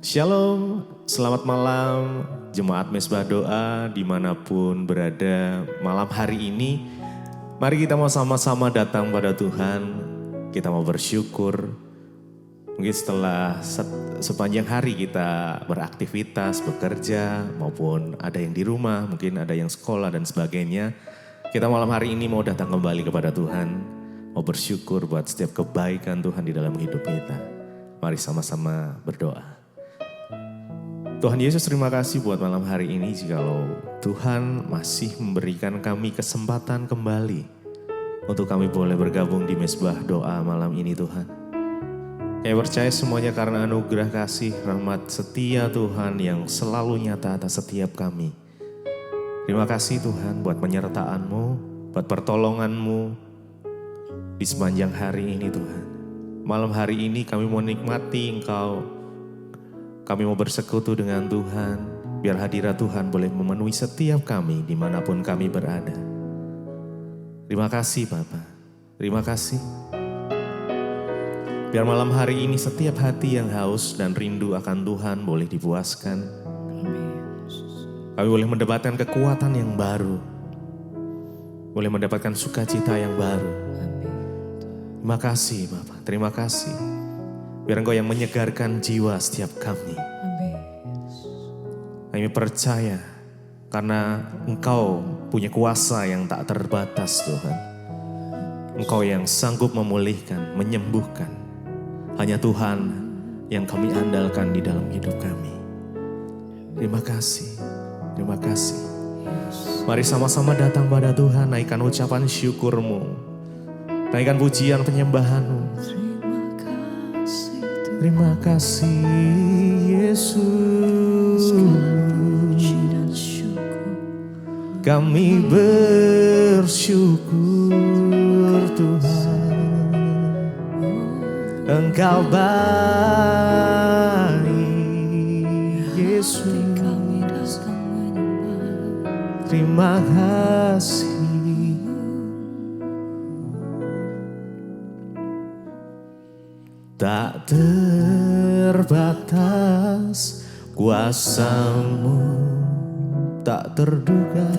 Shalom, selamat malam Jemaat Mesbah Doa dimanapun berada malam hari ini. Mari kita mau sama-sama datang pada Tuhan, kita mau bersyukur. Mungkin setelah sepanjang hari kita beraktivitas, bekerja, maupun ada yang di rumah, mungkin ada yang sekolah dan sebagainya. Kita malam hari ini mau datang kembali kepada Tuhan, mau bersyukur buat setiap kebaikan Tuhan di dalam hidup kita. Mari sama-sama berdoa. Tuhan Yesus, terima kasih buat malam hari ini, jikalau Tuhan masih memberikan kami kesempatan kembali untuk kami boleh bergabung di Mesbah Doa malam ini Tuhan. Kami percaya semuanya karena anugerah kasih, rahmat setia Tuhan yang selalu nyata atas setiap kami. Terima kasih Tuhan buat penyertaan-Mu, buat pertolongan-Mu di sepanjang hari ini Tuhan. Malam hari ini kami mau nikmati Engkau. Kami mau bersekutu dengan Tuhan, biar hadirat Tuhan boleh memenuhi setiap kami dimanapun kami berada. Terima kasih Bapa, terima kasih. Biar malam hari ini setiap hati yang haus dan rindu akan Tuhan boleh dipuaskan. Kami boleh mendapatkan kekuatan yang baru, boleh mendapatkan sukacita yang baru. Terima kasih Bapa, terima kasih. Biar Engkau yang menyegarkan jiwa setiap kami. Kami percaya karena Engkau punya kuasa yang tak terbatas Tuhan. Engkau yang sanggup memulihkan, menyembuhkan. Hanya Tuhan yang kami andalkan di dalam hidup kami. Terima kasih, terima kasih. Mari sama-sama datang pada Tuhan, naikkan ucapan syukur-Mu. Naikkan pujian penyembahan-Mu. Terima kasih Yesus, kami bersyukur Tuhan, Engkau baik Yesus. Terima kasih. Tak terbatas kuasa-Mu, tak terduga,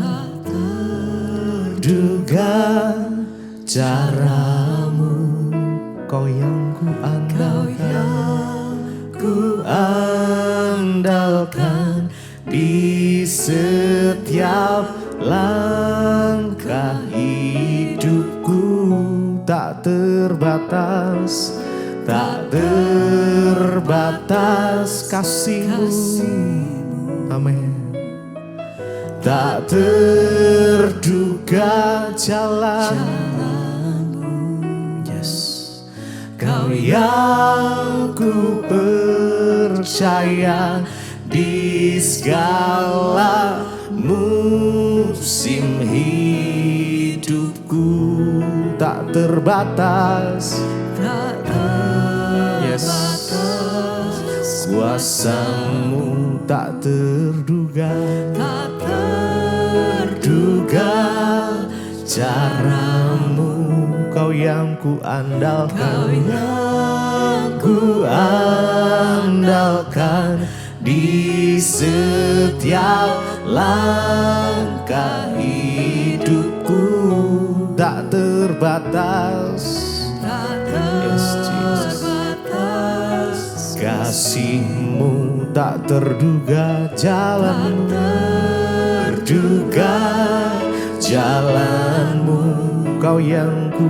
cara-Mu. Kau yang ku andalkan di setiap langkah hidupku. Tak terbatas, tak terbatas kasih-Mu, amin. Tak terduga jalan-Mu, yes. Kau yang ku percaya di segala musim hidupku. Tak terbatas, yes. Kuasa-Mu tak terduga, cara-Mu. Kau yang ku andalkan di setiap langkah hidupku. Tak terbatas, yes, Jesus. Kasih-Mu tak terduga jalan-Mu. Kau yang ku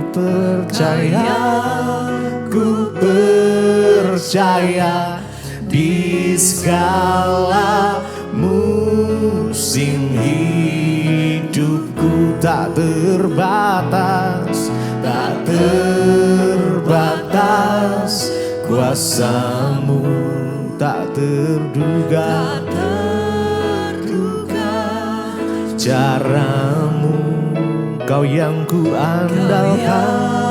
percaya di segala musim hidupku. Tak terbatas, kuasa-Mu tak terduga, cara-Mu. Kau yang ku andalkan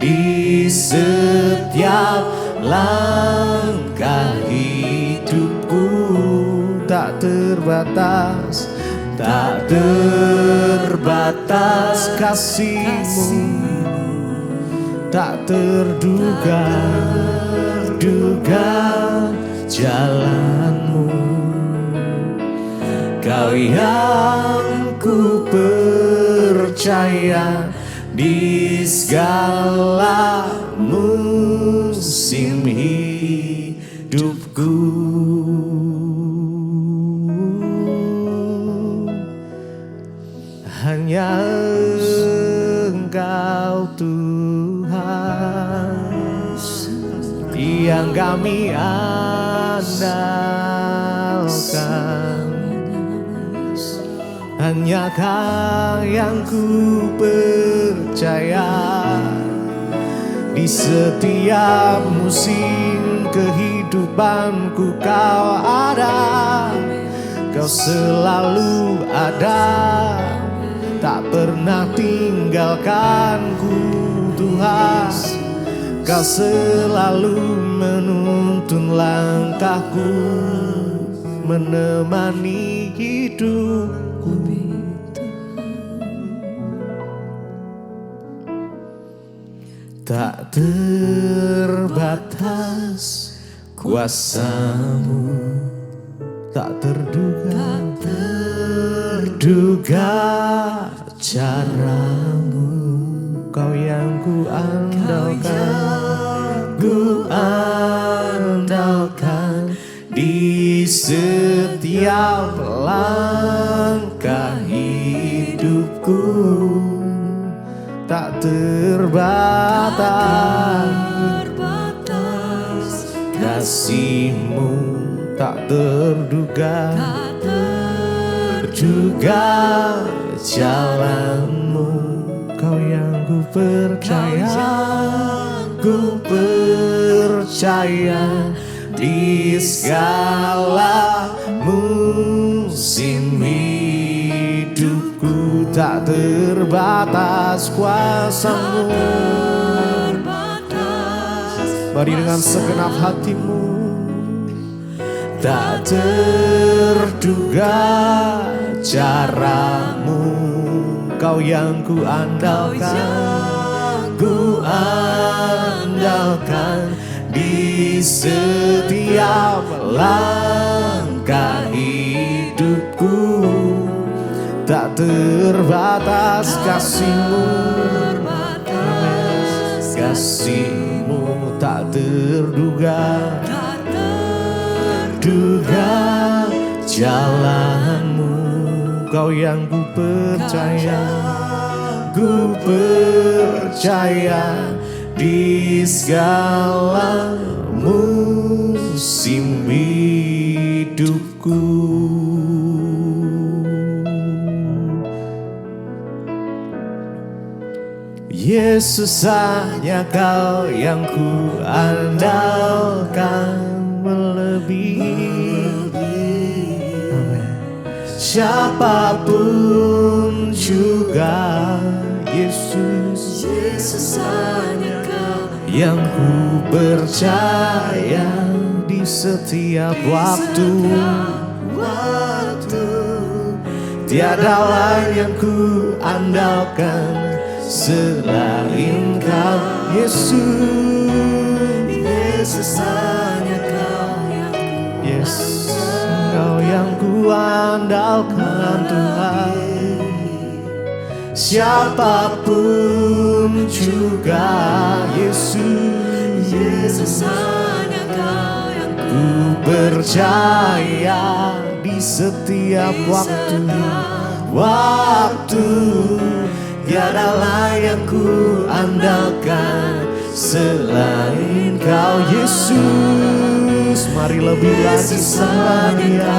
di setiap langkah hidupku. Tak terbatas, kasih-Mu. tak terduga jalanmu. Kau yang ku percaya di segala musim hidupku. Hanya Engkau Tuhan yang kami andalkan. Hanya Kau yang ku percaya di setiap musim kehidupanku. Kau ada, Kau selalu ada, tak pernah tinggalkanku Tuhan. Kau selalu menuntun langkahku, menemani hidupku. Tak terbatas kuasa-Mu, tak terduga cara-Mu. Kau yang ku andalkan di setiap langkah hidupku. Tak terbatas kasih-Mu, tak terduga jalan-Mu. Kau yang ku percaya di segala musim hidupku. Tak terbatas kuasa-Mu. Mari dengan segenap hatimu. Tak terduga cara-Mu, Kau yang ku andalkan di setiap langkah hidupku. Tak terbatas kasih-Mu, kasih-Mu tak terduga jalan-Mu. Kau yang ku percaya di segala musim hidupku. Yesus, hanya Kau yang ku andalkan melebihi siapapun juga. Yesus, hanya Kau yang ku percaya di setiap waktu. Tiada lain yang ku andalkan selain Kau. Yesus, hanya Kau yang Kau yang ku andalkan Tuhan. Siapapun juga Yesus, hanya Kau yang ku percaya di setiap waktu. Tiada lain yang ku andalkan selain Kau. Yesus, mari lebih lagi sembah Dia.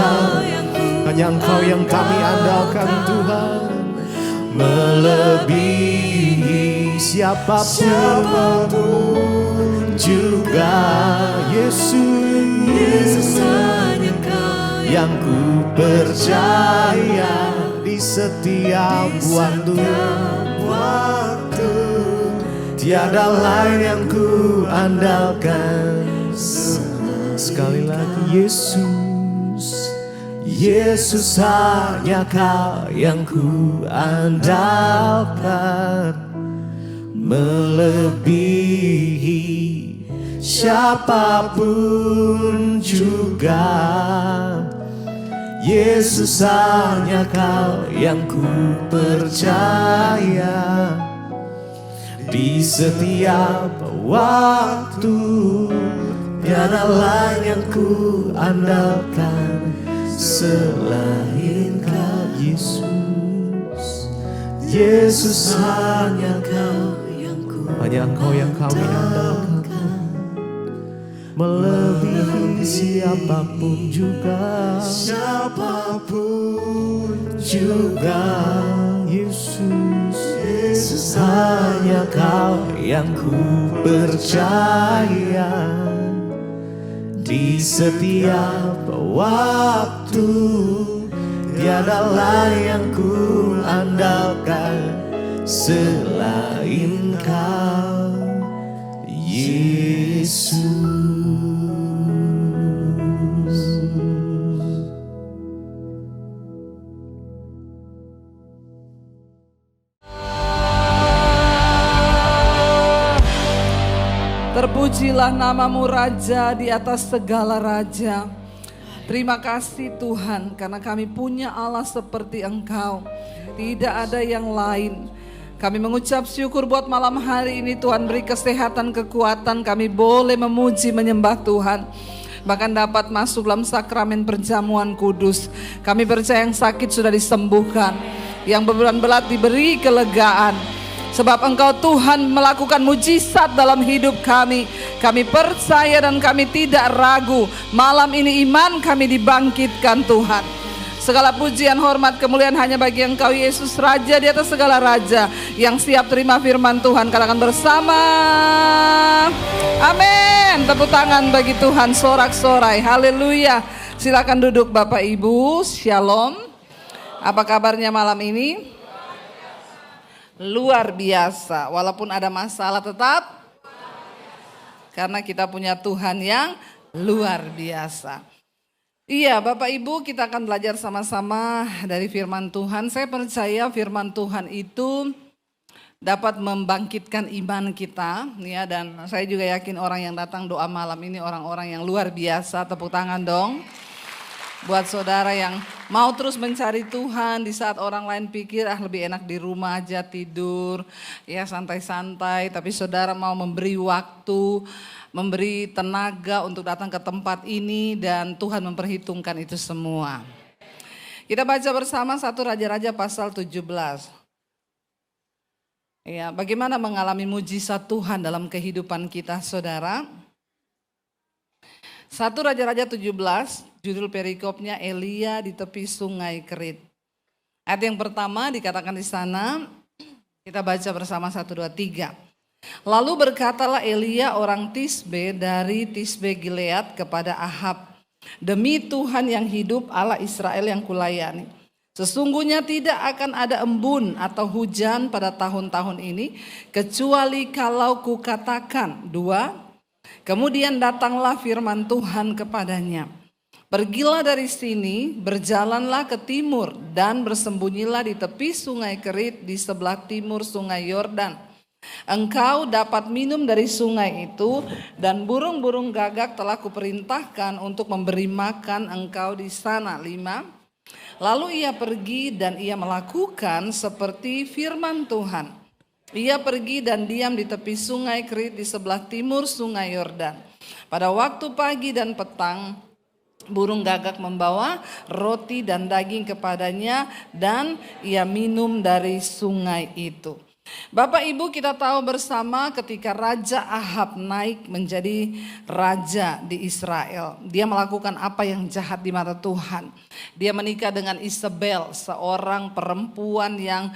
Hanya Engkau yang kami andalkan Tuhan, melebihi siapapun juga. Yesus, hanya Kau yang ku percaya di setiap waktu. Tiada lain yang ku andalkan. Sekali lagi Yesus, hanya Kau yang ku andalkan, melebihi siapapun juga. Yesus hanya Kau yang ku percaya. Di setiap waktu tiada lain yang ku andalkan selain Kau Yesus. Yesus hanya Kau yang ku hanya Engkau yang kami andalkan, melebihi siapapun juga. Siapapun juga Yesus. Yesus hanya Kau yang ku percaya. Di setiap waktu tiada lain yang ku andalkan selain Kau Yesus. Terpujilah namamu Raja di atas segala raja. Terima kasih Tuhan karena kami punya Allah seperti Engkau. Tidak ada yang lain. Kami mengucap syukur buat malam hari ini, Tuhan beri kesehatan, kekuatan. Kami boleh memuji, menyembah Tuhan. Bahkan dapat masuk dalam sakramen perjamuan kudus. Kami percaya yang sakit sudah disembuhkan, yang berbelat diberi kelegaan. Sebab Engkau Tuhan melakukan mujizat dalam hidup kami. Kami percaya dan kami tidak ragu. Malam ini iman kami dibangkitkan Tuhan. Segala pujian, hormat, kemuliaan hanya bagi Engkau Yesus, Raja di atas segala raja. Yang siap terima firman Tuhan, katakan bersama. Amin. Tepuk tangan bagi Tuhan, sorak-sorai. Haleluya. Silakan duduk Bapak Ibu. Shalom. Apa kabarnya malam ini? Luar biasa, walaupun ada masalah tetap karena kita punya Tuhan yang luar biasa. Iya Bapak Ibu, kita akan belajar sama-sama dari firman Tuhan. Saya percaya firman Tuhan itu dapat membangkitkan iman kita ya, dan saya juga yakin orang yang datang doa malam ini orang-orang yang luar biasa. Tepuk tangan dong. Buat saudara yang mau terus mencari Tuhan di saat orang lain pikir lebih enak di rumah aja tidur, ya santai-santai. Tapi saudara mau memberi waktu, memberi tenaga untuk datang ke tempat ini dan Tuhan memperhitungkan itu semua. Kita baca bersama 1 Raja-Raja pasal 17. Ya, bagaimana mengalami mujizat Tuhan dalam kehidupan kita saudara. 1 Raja-Raja 17, judul perikopnya Elia di tepi sungai Kerit. Ayat yang pertama dikatakan di sana, kita baca bersama 1, 2, 3. Lalu berkatalah Elia orang Tisbe dari Tisbe Gilead kepada Ahab, demi Tuhan yang hidup Allah Israel yang kulayani, sesungguhnya tidak akan ada embun atau hujan pada tahun-tahun ini, kecuali kalau kukatakan. 2. Kemudian datanglah firman Tuhan kepadanya, pergilah dari sini, berjalanlah ke timur dan bersembunyilah di tepi sungai Kerit di sebelah timur sungai Yordan. Engkau dapat minum dari sungai itu dan burung-burung gagak telah kuperintahkan untuk memberi makan engkau di sana. 5. Lalu ia pergi dan ia melakukan seperti firman Tuhan. Ia pergi dan diam di tepi sungai Kerit di sebelah timur sungai Yordan. Pada waktu pagi dan petang, burung gagak membawa roti dan daging kepadanya dan ia minum dari sungai itu. Bapak Ibu, kita tahu bersama ketika Raja Ahab naik menjadi raja di Israel, dia melakukan apa yang jahat di mata Tuhan. Dia menikah dengan Isabel, seorang perempuan yang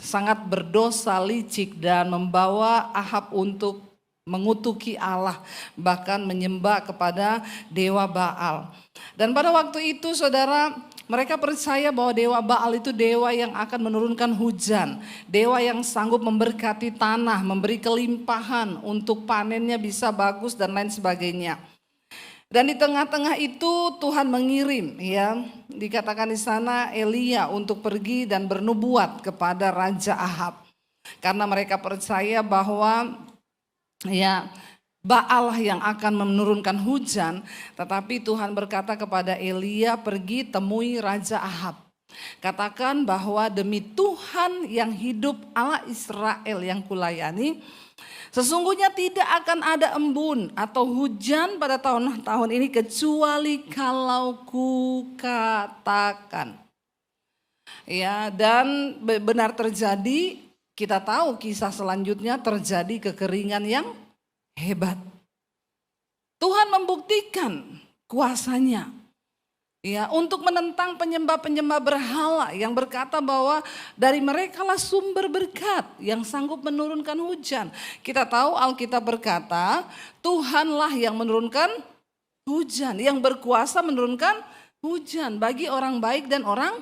sangat berdosa, licik, dan membawa Ahab untuk mengutuki Allah, bahkan menyembah kepada dewa Baal. Dan pada waktu itu saudara, mereka percaya bahwa dewa Baal itu dewa yang akan menurunkan hujan, dewa yang sanggup memberkati tanah, memberi kelimpahan untuk panennya bisa bagus dan lain sebagainya. Dan di tengah-tengah itu Tuhan mengirim, ya, dikatakan di sana Elia untuk pergi dan bernubuat kepada Raja Ahab. Karena mereka percaya bahwa ya Baal yang akan menurunkan hujan, tetapi Tuhan berkata kepada Elia, pergi temui Raja Ahab. Katakan bahwa demi Tuhan yang hidup, Allah Israel yang kulayani, sesungguhnya tidak akan ada embun atau hujan pada tahun-tahun ini kecuali kalau kukatakan. Ya, dan benar terjadi, kita tahu kisah selanjutnya terjadi kekeringan yang hebat. Tuhan membuktikan kuasanya ya untuk menentang penyembah-penyembah berhala yang berkata bahwa dari merekalah sumber berkat yang sanggup menurunkan hujan. Kita tahu Alkitab berkata Tuhanlah yang menurunkan hujan, yang berkuasa menurunkan hujan bagi orang baik dan orang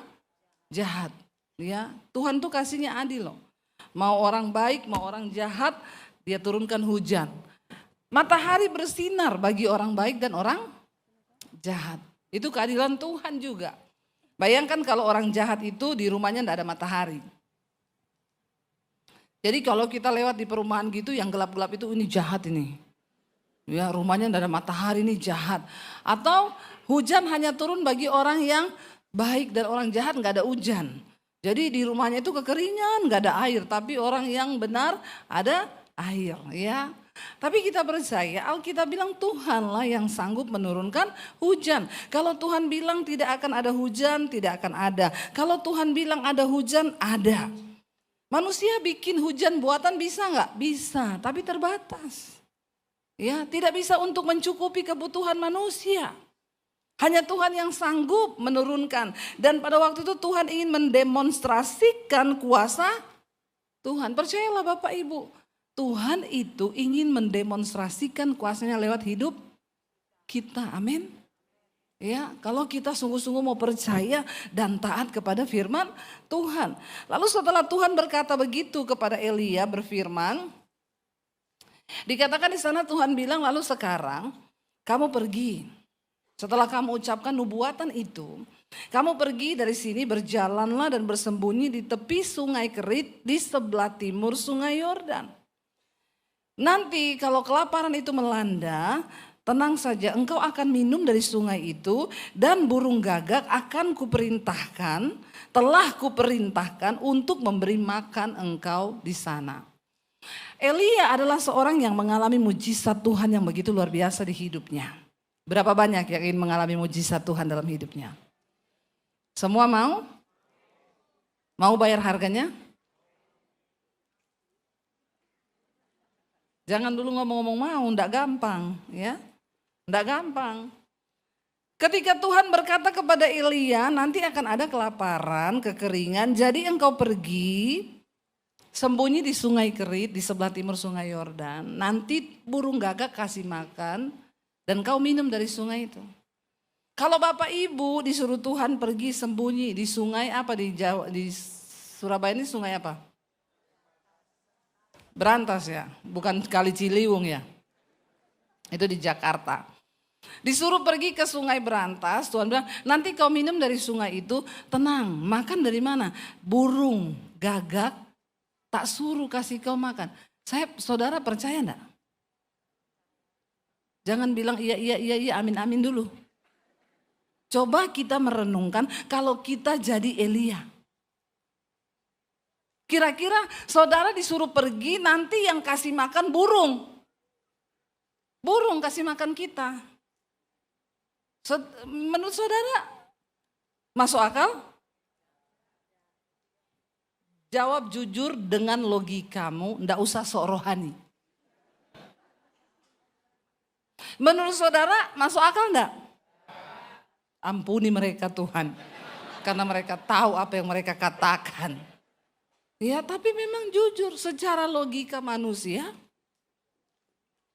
jahat. Ya, Tuhan tuh kasihnya adil loh. Mau orang baik, mau orang jahat, Dia turunkan hujan. Matahari bersinar bagi orang baik dan orang jahat. Itu keadilan Tuhan juga. Bayangkan kalau orang jahat itu di rumahnya tidak ada matahari. Jadi kalau kita lewat di perumahan gitu yang gelap-gelap itu, ini jahat ini. Ya, rumahnya tidak ada matahari, ini jahat. Atau hujan hanya turun bagi orang yang baik dan orang jahat nggak ada hujan. Jadi di rumahnya itu kekeringan, nggak ada air. Tapi orang yang benar ada air, ya. Tapi kita percaya Alkitab bilang Tuhanlah yang sanggup menurunkan hujan. Kalau Tuhan bilang tidak akan ada hujan, tidak akan ada. Kalau Tuhan bilang ada hujan, ada. Manusia bikin hujan buatan bisa nggak? Bisa, tapi terbatas. Ya, tidak bisa untuk mencukupi kebutuhan manusia. Hanya Tuhan yang sanggup menurunkan. Dan pada waktu itu Tuhan ingin mendemonstrasikan kuasa Tuhan. Percayalah Bapak Ibu. Tuhan itu ingin mendemonstrasikan kuasanya lewat hidup kita. Amin. Ya, kalau kita sungguh-sungguh mau percaya dan taat kepada firman Tuhan. Lalu setelah Tuhan berkata begitu kepada Elia berfirman, dikatakan di sana Tuhan bilang, lalu sekarang kamu pergi. Setelah kamu ucapkan nubuatan itu, kamu pergi dari sini, berjalanlah dan bersembunyi di tepi sungai Kerit di sebelah timur sungai Yordan. Nanti kalau kelaparan itu melanda, tenang saja, engkau akan minum dari sungai itu dan burung gagak akan kuperintahkan, telah kuperintahkan untuk memberi makan engkau di sana. Elia adalah seorang yang mengalami mujizat Tuhan yang begitu luar biasa di hidupnya. Berapa banyak yang ingin mengalami mujizat Tuhan dalam hidupnya? Semua mau? Mau bayar harganya? Jangan dulu ngomong-ngomong mau, enggak gampang ya. Enggak gampang. Ketika Tuhan berkata kepada Elia, nanti akan ada kelaparan, kekeringan, jadi engkau pergi sembunyi di sungai Kerit di sebelah timur sungai Yordan. Nanti burung gagak kasih makan dan kau minum dari sungai itu. Kalau Bapak Ibu disuruh Tuhan pergi sembunyi di sungai apa di Jawa, di Surabaya ini sungai apa? Berantas ya, bukan Kali Ciliwung ya. Itu di Jakarta. Disuruh pergi ke sungai Berantas, Tuhan bilang nanti kau minum dari sungai itu, tenang, makan dari mana? Burung gagak tak suruh kasih kau makan. Saudara percaya enggak? Jangan bilang iya amin amin dulu. Coba kita merenungkan kalau kita jadi Elia. Kira-kira saudara disuruh pergi, nanti yang kasih makan burung. Burung kasih makan kita. Menurut saudara masuk akal? Jawab jujur dengan logikamu, ndak usah sok rohani. Menurut saudara masuk akal ndak? Ampuni mereka Tuhan. Karena mereka tahu apa yang mereka katakan. Ya, tapi memang jujur secara logika manusia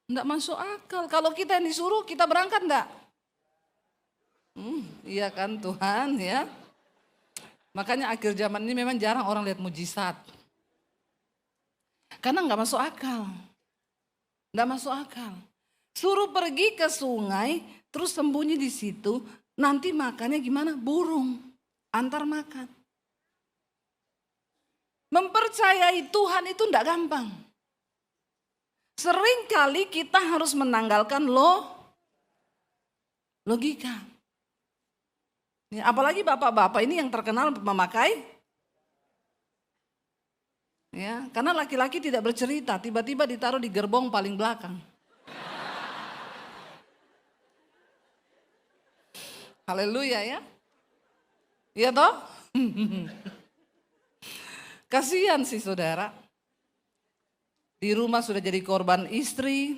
enggak masuk akal. Kalau kita yang disuruh, kita berangkat enggak? Iya kan Tuhan ya. Makanya akhir zaman ini memang jarang orang lihat mujizat. Karena enggak masuk akal. Enggak masuk akal. Suruh pergi ke sungai, terus sembunyi di situ, nanti makannya gimana? Burung, antar makan. Mempercayai Tuhan itu tidak gampang. Seringkali kita harus menanggalkan logika. Ya, apalagi bapak-bapak ini yang terkenal memakai, ya, karena laki-laki tidak bercerita, tiba-tiba ditaruh di gerbong paling belakang. Haleluya ya. Iya toh? Kasihan sih saudara. Di rumah sudah jadi korban istri.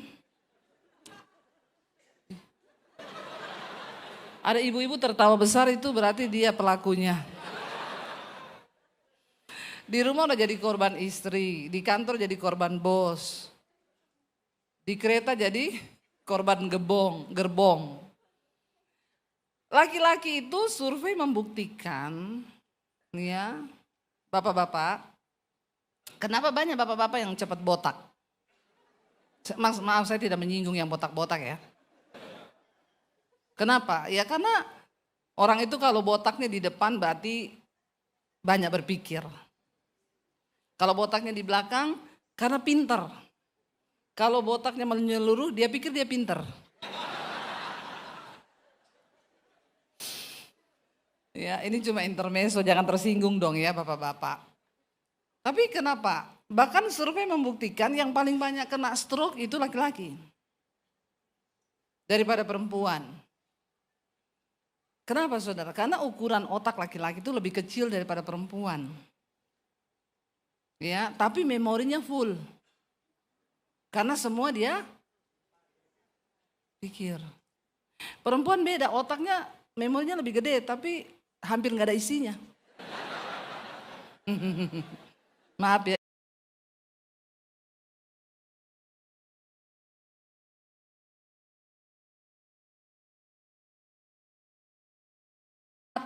Ada ibu-ibu tertawa besar, itu berarti dia pelakunya. Di rumah udah jadi korban istri, di kantor jadi korban bos. Di kereta jadi korban gerbong. Laki-laki itu survei membuktikan, ya, bapak-bapak, kenapa banyak bapak-bapak yang cepat botak? Maaf, saya tidak menyinggung yang botak-botak ya. Kenapa? Ya karena orang itu kalau botaknya di depan berarti banyak berpikir. Kalau botaknya di belakang karena pinter. Kalau botaknya menyeluruh dia pikir dia pinter. Ya, ini cuma intermezzo, jangan tersinggung dong ya bapak-bapak. Tapi kenapa? Bahkan survei membuktikan yang paling banyak kena stroke itu laki-laki daripada perempuan. Kenapa saudara? Karena ukuran otak laki-laki itu lebih kecil daripada perempuan. Ya, tapi memorinya full. Karena semua dia pikir. Perempuan beda, otaknya memorinya lebih gede tapi hampir nggak ada isinya. Maaf ya.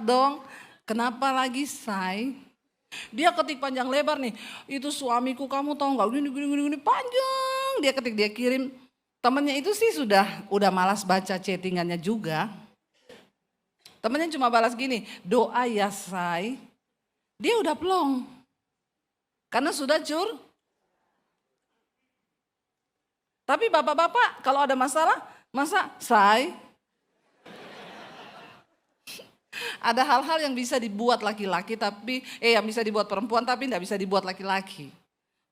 Dong, kenapa lagi say? Dia ketik panjang lebar nih, itu suamiku kamu tahu nggak gini panjang. Dia ketik, dia kirim. Temennya itu sih udah malas baca chattingannya juga. Temennya cuma balas gini, doa ya say. Dia udah plong. Karena sudah Tapi bapak-bapak kalau ada masalah, masa say? Ada hal-hal yang bisa dibuat laki-laki tapi yang bisa dibuat perempuan tapi tidak bisa dibuat laki-laki.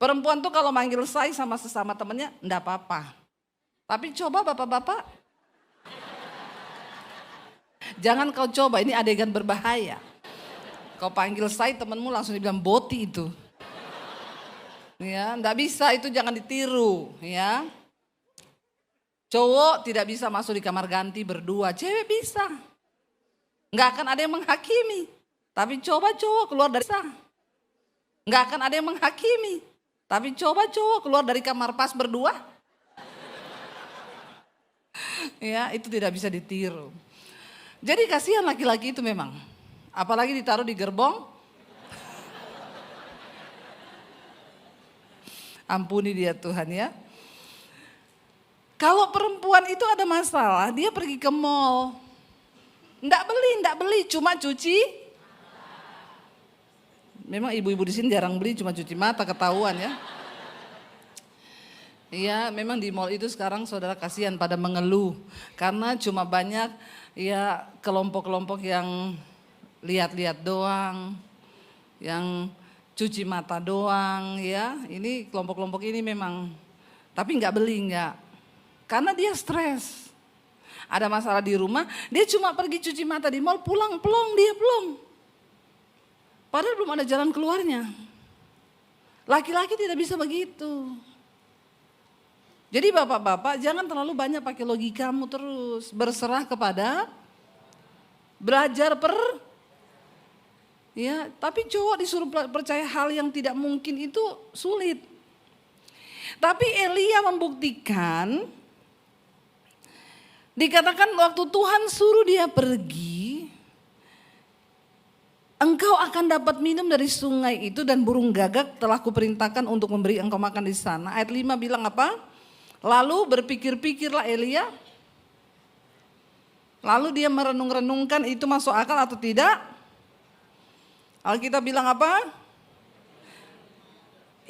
Perempuan tuh kalau manggil say sama sesama temennya enggak apa-apa. Tapi coba bapak-bapak, jangan kau coba, ini adegan berbahaya. Kau panggil say temenmu langsung dibilang boti itu. Ya, enggak bisa, itu jangan ditiru ya. Cowok tidak bisa masuk di kamar ganti berdua, cewek bisa. Nggak akan ada yang menghakimi. Tapi coba cowok keluar dari sah. Nggak akan ada yang menghakimi. Tapi coba cowok keluar dari kamar pas berdua. Ya, itu tidak bisa ditiru. Jadi kasihan laki-laki itu memang. Apalagi ditaruh di gerbong. Ampuni dia Tuhan ya. Kalau perempuan itu ada masalah, dia pergi ke mall. Nggak beli, cuma cuci. Memang ibu-ibu di sini jarang beli, cuma cuci mata, ketahuan ya. Iya, memang di mall itu sekarang saudara kasihan pada mengeluh. Karena cuma banyak ya kelompok-kelompok yang lihat-lihat doang. Yang cuci mata doang ya. Ini kelompok-kelompok ini memang, tapi nggak beli, nggak. Karena dia stres. Ada masalah di rumah, dia cuma pergi cuci mata di mall, pulang plong, dia plong. Padahal belum ada jalan keluarnya. Laki-laki tidak bisa begitu. Jadi bapak-bapak jangan terlalu banyak pakai logikamu terus. Berserah kepada, belajar ya, tapi cowok disuruh percaya hal yang tidak mungkin itu sulit. Tapi Elia membuktikan, dikatakan waktu Tuhan suruh dia pergi, engkau akan dapat minum dari sungai itu dan burung gagak telah kuperintahkan untuk memberi engkau makan di sana. Ayat 5 bilang apa? Lalu berpikir-pikirlah Elia. Lalu dia merenung-renungkan itu masuk akal atau tidak. Alkitab bilang apa?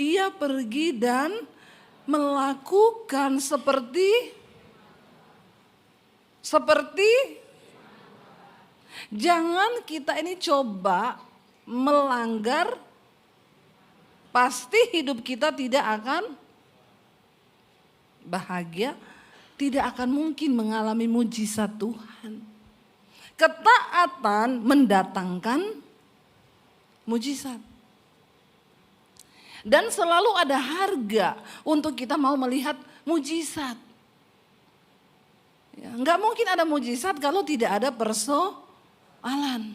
Ia pergi dan melakukan seperti jangan kita ini coba melanggar, pasti hidup kita tidak akan bahagia, tidak akan mungkin mengalami mujizat Tuhan. Ketaatan mendatangkan mujizat. Dan selalu ada harga untuk kita mau melihat mujizat. Ya, nggak mungkin ada mujizat kalau tidak ada persoalan.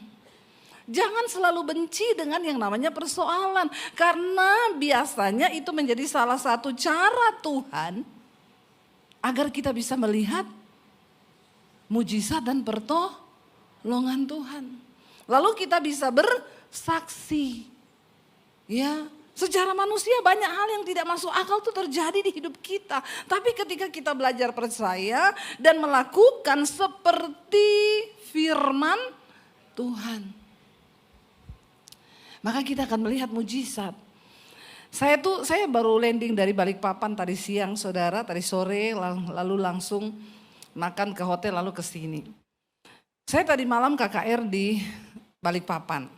Jangan selalu benci dengan yang namanya persoalan. Karena biasanya itu menjadi salah satu cara Tuhan agar kita bisa melihat mujizat dan pertolongan Tuhan. Lalu kita bisa bersaksi. Ya, secara manusia banyak hal yang tidak masuk akal itu terjadi di hidup kita. Tapi ketika kita belajar percaya dan melakukan seperti firman Tuhan, maka kita akan melihat mujizat. Saya baru landing dari Balikpapan tadi siang saudara, tadi sore lalu langsung makan ke hotel lalu ke sini. Saya tadi malam KKR di Balikpapan.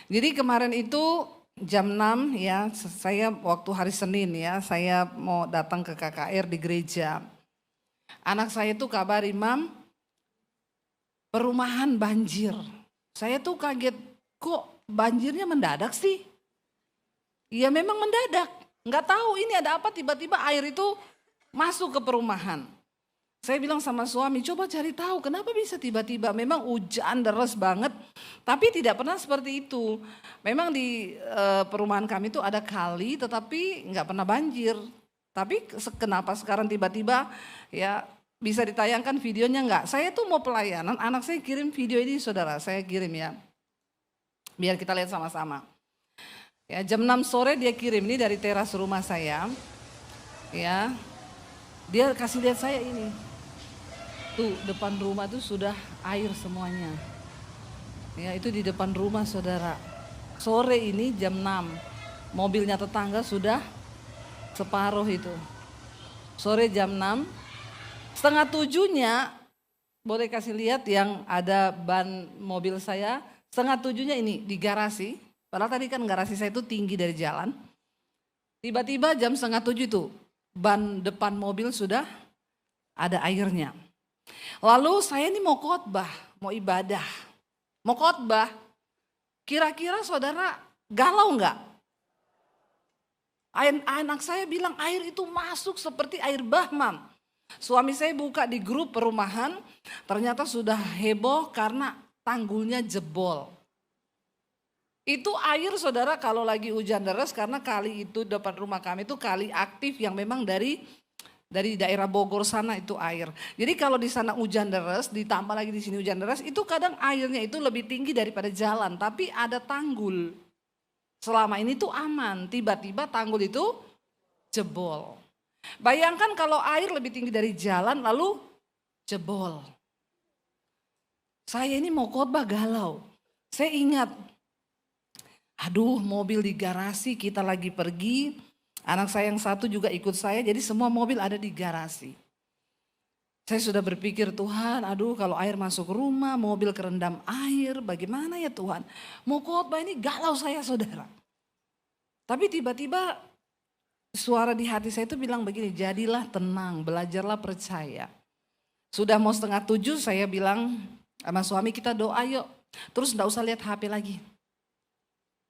Jadi kemarin itu jam 6 ya, saya waktu hari Senin ya, saya mau datang ke KKR di gereja. Anak saya itu kabar Imam, perumahan banjir. Saya tuh kaget, kok banjirnya mendadak sih? Ya memang mendadak, nggak tahu ini ada apa, tiba-tiba air itu masuk ke perumahan. Saya bilang sama suami, coba cari tahu kenapa bisa tiba-tiba, memang hujan deras banget, tapi tidak pernah seperti itu. Memang di perumahan kami itu ada kali, tetapi nggak pernah banjir. Tapi kenapa sekarang tiba-tiba ya bisa ditayangkan videonya nggak? Saya tuh mau pelayanan, anak saya kirim video ini saudara, saya kirim ya. Biar kita lihat sama-sama. Ya, jam 6 sore dia kirim ini dari teras rumah saya. Ya. Dia kasih lihat saya ini. Tuh depan rumah tuh sudah air semuanya. Ya, itu di depan rumah saudara. Sore ini jam 6. Mobilnya tetangga sudah separuh itu. Sore jam 6. Setengah 7-nya boleh kasih lihat yang ada ban mobil saya. Setengah 7-nya ini di garasi. Padahal tadi kan garasi saya itu tinggi dari jalan. Tiba-tiba jam setengah 7 itu ban depan mobil sudah ada airnya. Lalu saya ini mau khotbah, mau ibadah. Mau khotbah. Kira-kira saudara galau enggak? Anak saya bilang air itu masuk seperti air bahmam. Suami saya buka di grup perumahan, ternyata sudah heboh karena tanggulnya jebol. Itu air saudara kalau lagi hujan deras, karena kali itu depan rumah kami itu kali aktif yang memang dari daerah Bogor sana itu air. Jadi kalau di sana hujan deras, ditambah lagi di sini hujan deras, itu kadang airnya itu lebih tinggi daripada jalan, tapi ada tanggul. Selama ini tuh aman, tiba-tiba tanggul itu jebol. Bayangkan kalau air lebih tinggi dari jalan lalu jebol. Saya ini mau khotbah galau. Saya ingat, aduh mobil di garasi, kita lagi pergi, anak saya yang satu juga ikut saya, jadi semua mobil ada di garasi. Saya sudah berpikir, Tuhan aduh kalau air masuk rumah, mobil kerendam air, bagaimana ya Tuhan. Mau khotbah ini galau saya saudara. Tapi tiba-tiba suara di hati saya itu bilang begini, jadilah tenang, belajarlah percaya. Sudah mau 6:30 saya bilang sama suami, kita doa yuk. Terus enggak usah lihat HP lagi.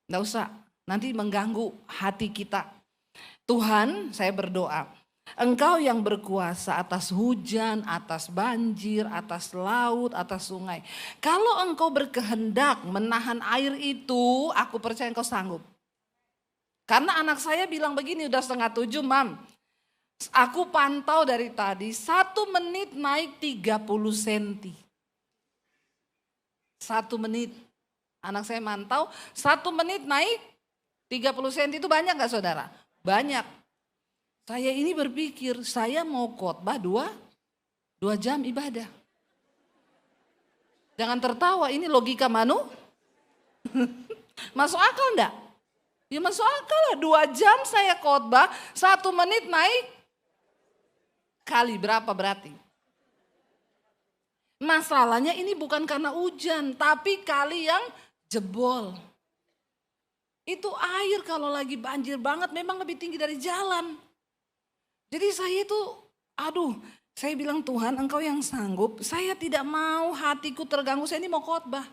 Enggak usah, nanti mengganggu hati kita. Tuhan, saya berdoa, Engkau yang berkuasa atas hujan, atas banjir, atas laut, atas sungai. Kalau Engkau berkehendak menahan air itu, aku percaya Engkau sanggup. Karena anak saya bilang begini, udah 6:30 Mam. Aku pantau dari tadi, 1 menit naik 30 cm. 1 menit. Anak saya mantau, 1 menit naik 30 cm itu banyak gak saudara? Banyak. Saya ini berpikir, saya mau khotbah 2 jam ibadah. Jangan tertawa, ini logika Masuk akal enggak? Ya masuk akal lah, 2 jam saya khotbah, 1 menit naik kali berapa berarti? Masalahnya ini bukan karena hujan, tapi kali yang jebol. Itu air kalau lagi banjir banget memang lebih tinggi dari jalan. Jadi saya itu, saya bilang Tuhan Engkau yang sanggup, saya tidak mau hatiku terganggu, saya ini mau khotbah.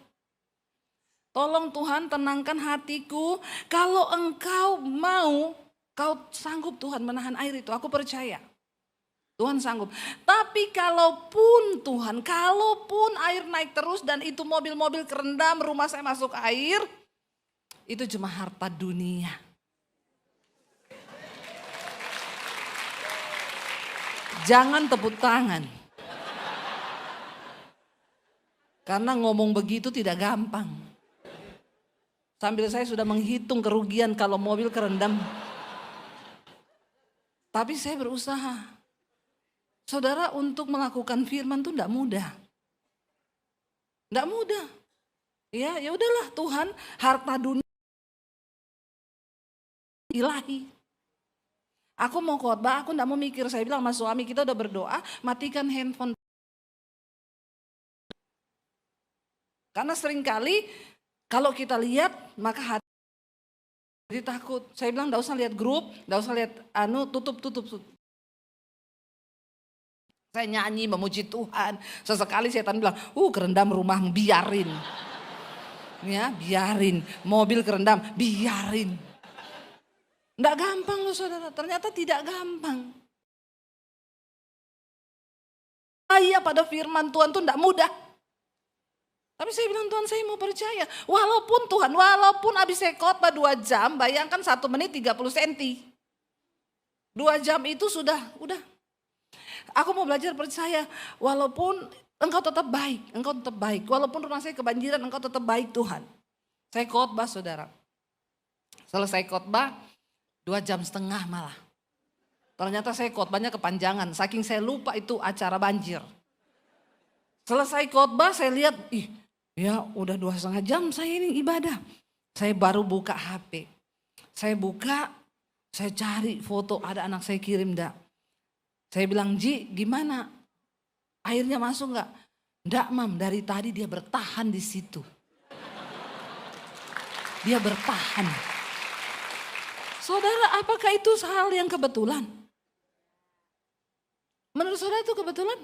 Tolong Tuhan tenangkan hatiku, kalau Engkau mau, Kau sanggup Tuhan menahan air itu, aku percaya. Tuhan sanggup. Tapi kalaupun air naik terus dan itu mobil-mobil kerendam, rumah saya masuk air, itu cuma harta dunia. Jangan tepuk tangan. Karena ngomong begitu tidak gampang. Sambil saya sudah menghitung kerugian kalau mobil kerendam. Tapi saya berusaha. Saudara, untuk melakukan firman itu tidak mudah. Tidak mudah. Ya udahlah Tuhan, harta dunia ilahi. Aku mau khotbah, aku tidak mau mikir. Saya bilang sama suami, kita udah berdoa, matikan handphone. Karena seringkali kalau kita lihat, maka hati jadi takut. Saya bilang enggak usah lihat grup, enggak usah lihat tutup. Saya nyanyi memuji Tuhan. Sesekali setan bilang, kerendam rumah, biarin. Ya, biarin. Mobil kerendam, biarin. Enggak gampang loh saudara, ternyata tidak gampang. Pada firman Tuhan itu enggak mudah. Tapi saya bilang Tuhan saya mau percaya. Walaupun habis saya khotbah 2 jam, bayangkan 1 menit 30 cm. 2 jam itu udah. Aku mau belajar percaya, walaupun Engkau tetap baik. Walaupun rumah saya kebanjiran, Engkau tetap baik Tuhan. Saya khotbah saudara. Selesai khotbah, 2,5 jam malah. Ternyata saya khotbahnya kepanjangan, saking saya lupa itu acara banjir. Selesai khotbah saya lihat, ya udah 2,5 jam saya ini ibadah. Saya baru buka HP. Saya cari foto, ada anak saya kirim enggak. Saya bilang, Ji gimana? Airnya masuk enggak? Enggak Mam, dari tadi dia bertahan di situ. Dia bertahan. Saudara, apakah itu hal yang kebetulan? Menurut saudara itu kebetulan?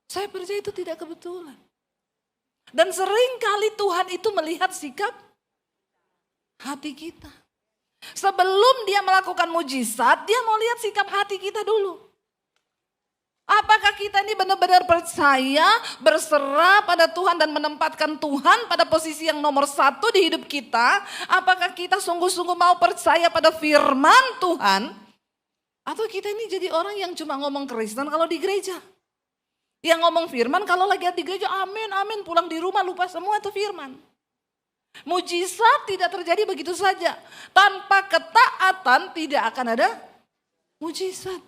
Saya percaya itu tidak kebetulan. Dan sering kali Tuhan itu melihat sikap hati kita. Sebelum dia melakukan mujizat, dia mau lihat sikap hati kita dulu. Apakah kita ini benar-benar percaya, berserah pada Tuhan dan menempatkan Tuhan pada posisi yang nomor 1 di hidup kita? Apakah kita sungguh-sungguh mau percaya pada firman Tuhan? Atau kita ini jadi orang yang cuma ngomong Kristen kalau di gereja? Yang ngomong firman kalau lagi di gereja amin, amin, pulang di rumah lupa semua itu firman. Mujizat tidak terjadi begitu saja. Tanpa ketaatan tidak akan ada mujizat.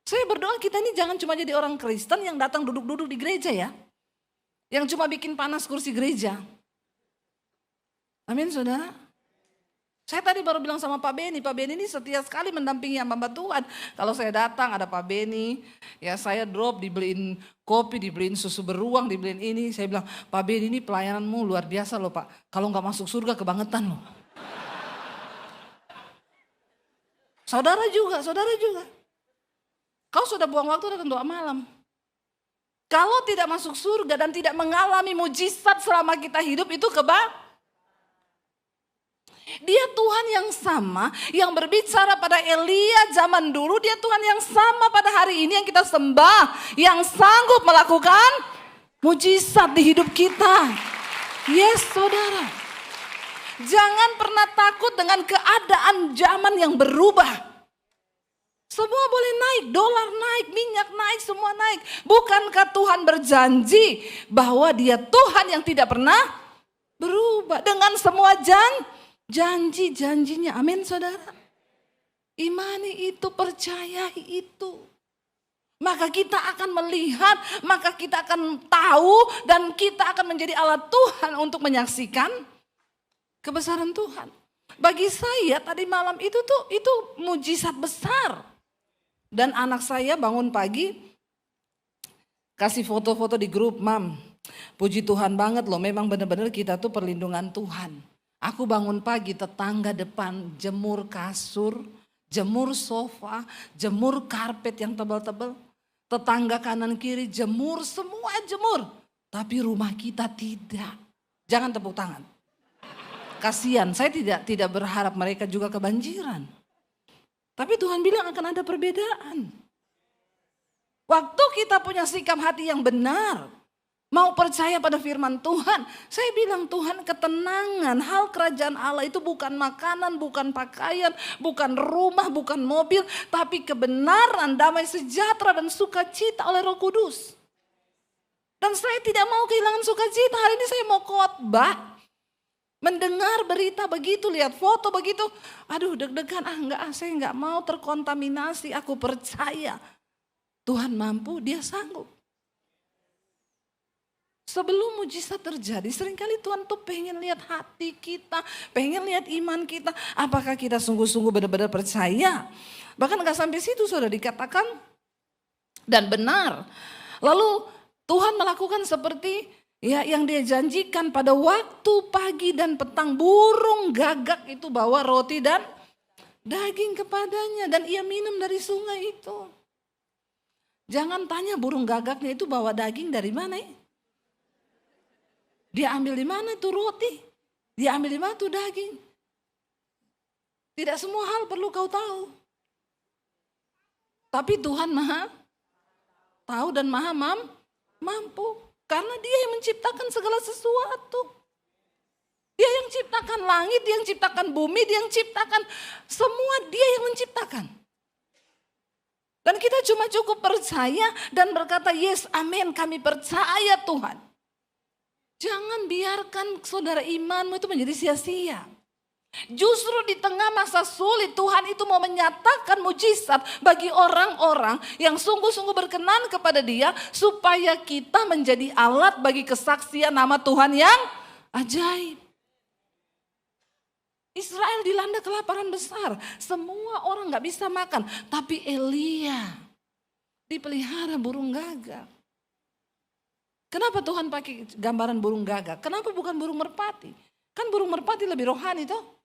Saya berdoa kita ini jangan cuma jadi orang Kristen yang datang duduk-duduk di gereja ya. Yang cuma bikin panas kursi gereja. Amin saudara. Saya tadi baru bilang sama Pak Beni ini setia sekali mendampingi hamba Tuhan. Kalau saya datang ada Pak Beni, ya saya drop, dibeliin kopi, dibeliin susu beruang, dibeliin ini. Saya bilang, Pak Beni ini pelayananmu luar biasa loh Pak. Kalau nggak masuk surga kebangetan loh. Saudara juga. Kau sudah buang waktu datang doa malam. Kalau tidak masuk surga dan tidak mengalami mujizat selama kita hidup itu Dia Tuhan yang sama yang berbicara pada Elia zaman dulu. Dia Tuhan yang sama pada hari ini yang kita sembah. Yang sanggup melakukan mujizat di hidup kita. Yes saudara. Jangan pernah takut dengan keadaan zaman yang berubah. Semua boleh naik, dolar naik, minyak naik, semua naik. Bukankah Tuhan berjanji bahwa dia Tuhan yang tidak pernah berubah. Dengan semua janji-janjinya. Amin saudara. Imani itu, percayai itu. Maka kita akan melihat, maka kita akan tahu dan kita akan menjadi alat Tuhan untuk menyaksikan kebesaran Tuhan. Bagi saya tadi malam itu mujizat besar. Dan anak saya bangun pagi kasih foto-foto di grup, "Mam, puji Tuhan banget loh, memang benar-benar kita tuh perlindungan Tuhan. Aku bangun pagi, tetangga depan jemur kasur, jemur sofa, jemur karpet yang tebal-tebal. Tetangga kanan kiri jemur, semua jemur. Tapi rumah kita tidak." Jangan tepuk tangan. Kasihan, saya tidak berharap mereka juga kebanjiran. Tapi Tuhan bilang akan ada perbedaan. Waktu kita punya sikap hati yang benar, mau percaya pada firman Tuhan. Saya bilang, Tuhan, ketenangan, hal kerajaan Allah itu bukan makanan, bukan pakaian, bukan rumah, bukan mobil. Tapi kebenaran, damai sejahtera dan sukacita oleh Roh Kudus. Dan saya tidak mau kehilangan sukacita. Hari ini saya mau khotbah. Mendengar berita begitu, lihat foto begitu. Aduh, deg-degan, saya nggak mau terkontaminasi. Aku percaya Tuhan mampu, Dia sanggup. Sebelum mujizat terjadi, seringkali Tuhan tuh pengen lihat hati kita, pengen lihat iman kita. Apakah kita sungguh-sungguh benar-benar percaya? Bahkan gak sampai situ sudah dikatakan dan benar. Lalu Tuhan melakukan seperti yang Dia janjikan pada waktu pagi dan petang. Burung gagak itu bawa roti dan daging kepadanya dan ia minum dari sungai itu. Jangan tanya burung gagaknya itu bawa daging dari mana ya? Dia ambil di mana itu roti? Dia ambil di mana itu daging? Tidak semua hal perlu kau tahu. Tapi Tuhan Maha tahu dan Maha mampu. Karena Dia yang menciptakan segala sesuatu. Dia yang ciptakan langit, Dia yang ciptakan bumi, Dia yang ciptakan semua, Dia yang menciptakan. Dan kita cuma cukup percaya dan berkata, yes, amin, kami percaya Tuhan. Jangan biarkan saudara imanmu itu menjadi sia-sia. Justru di tengah masa sulit Tuhan itu mau menyatakan mujizat bagi orang-orang yang sungguh-sungguh berkenan kepada Dia. Supaya kita menjadi alat bagi kesaksian nama Tuhan yang ajaib. Israel dilanda kelaparan besar. Semua orang gak bisa makan. Tapi Elia dipelihara burung gagak. Kenapa Tuhan pakai gambaran burung gagak? Kenapa bukan burung merpati? Kan burung merpati lebih rohani toh.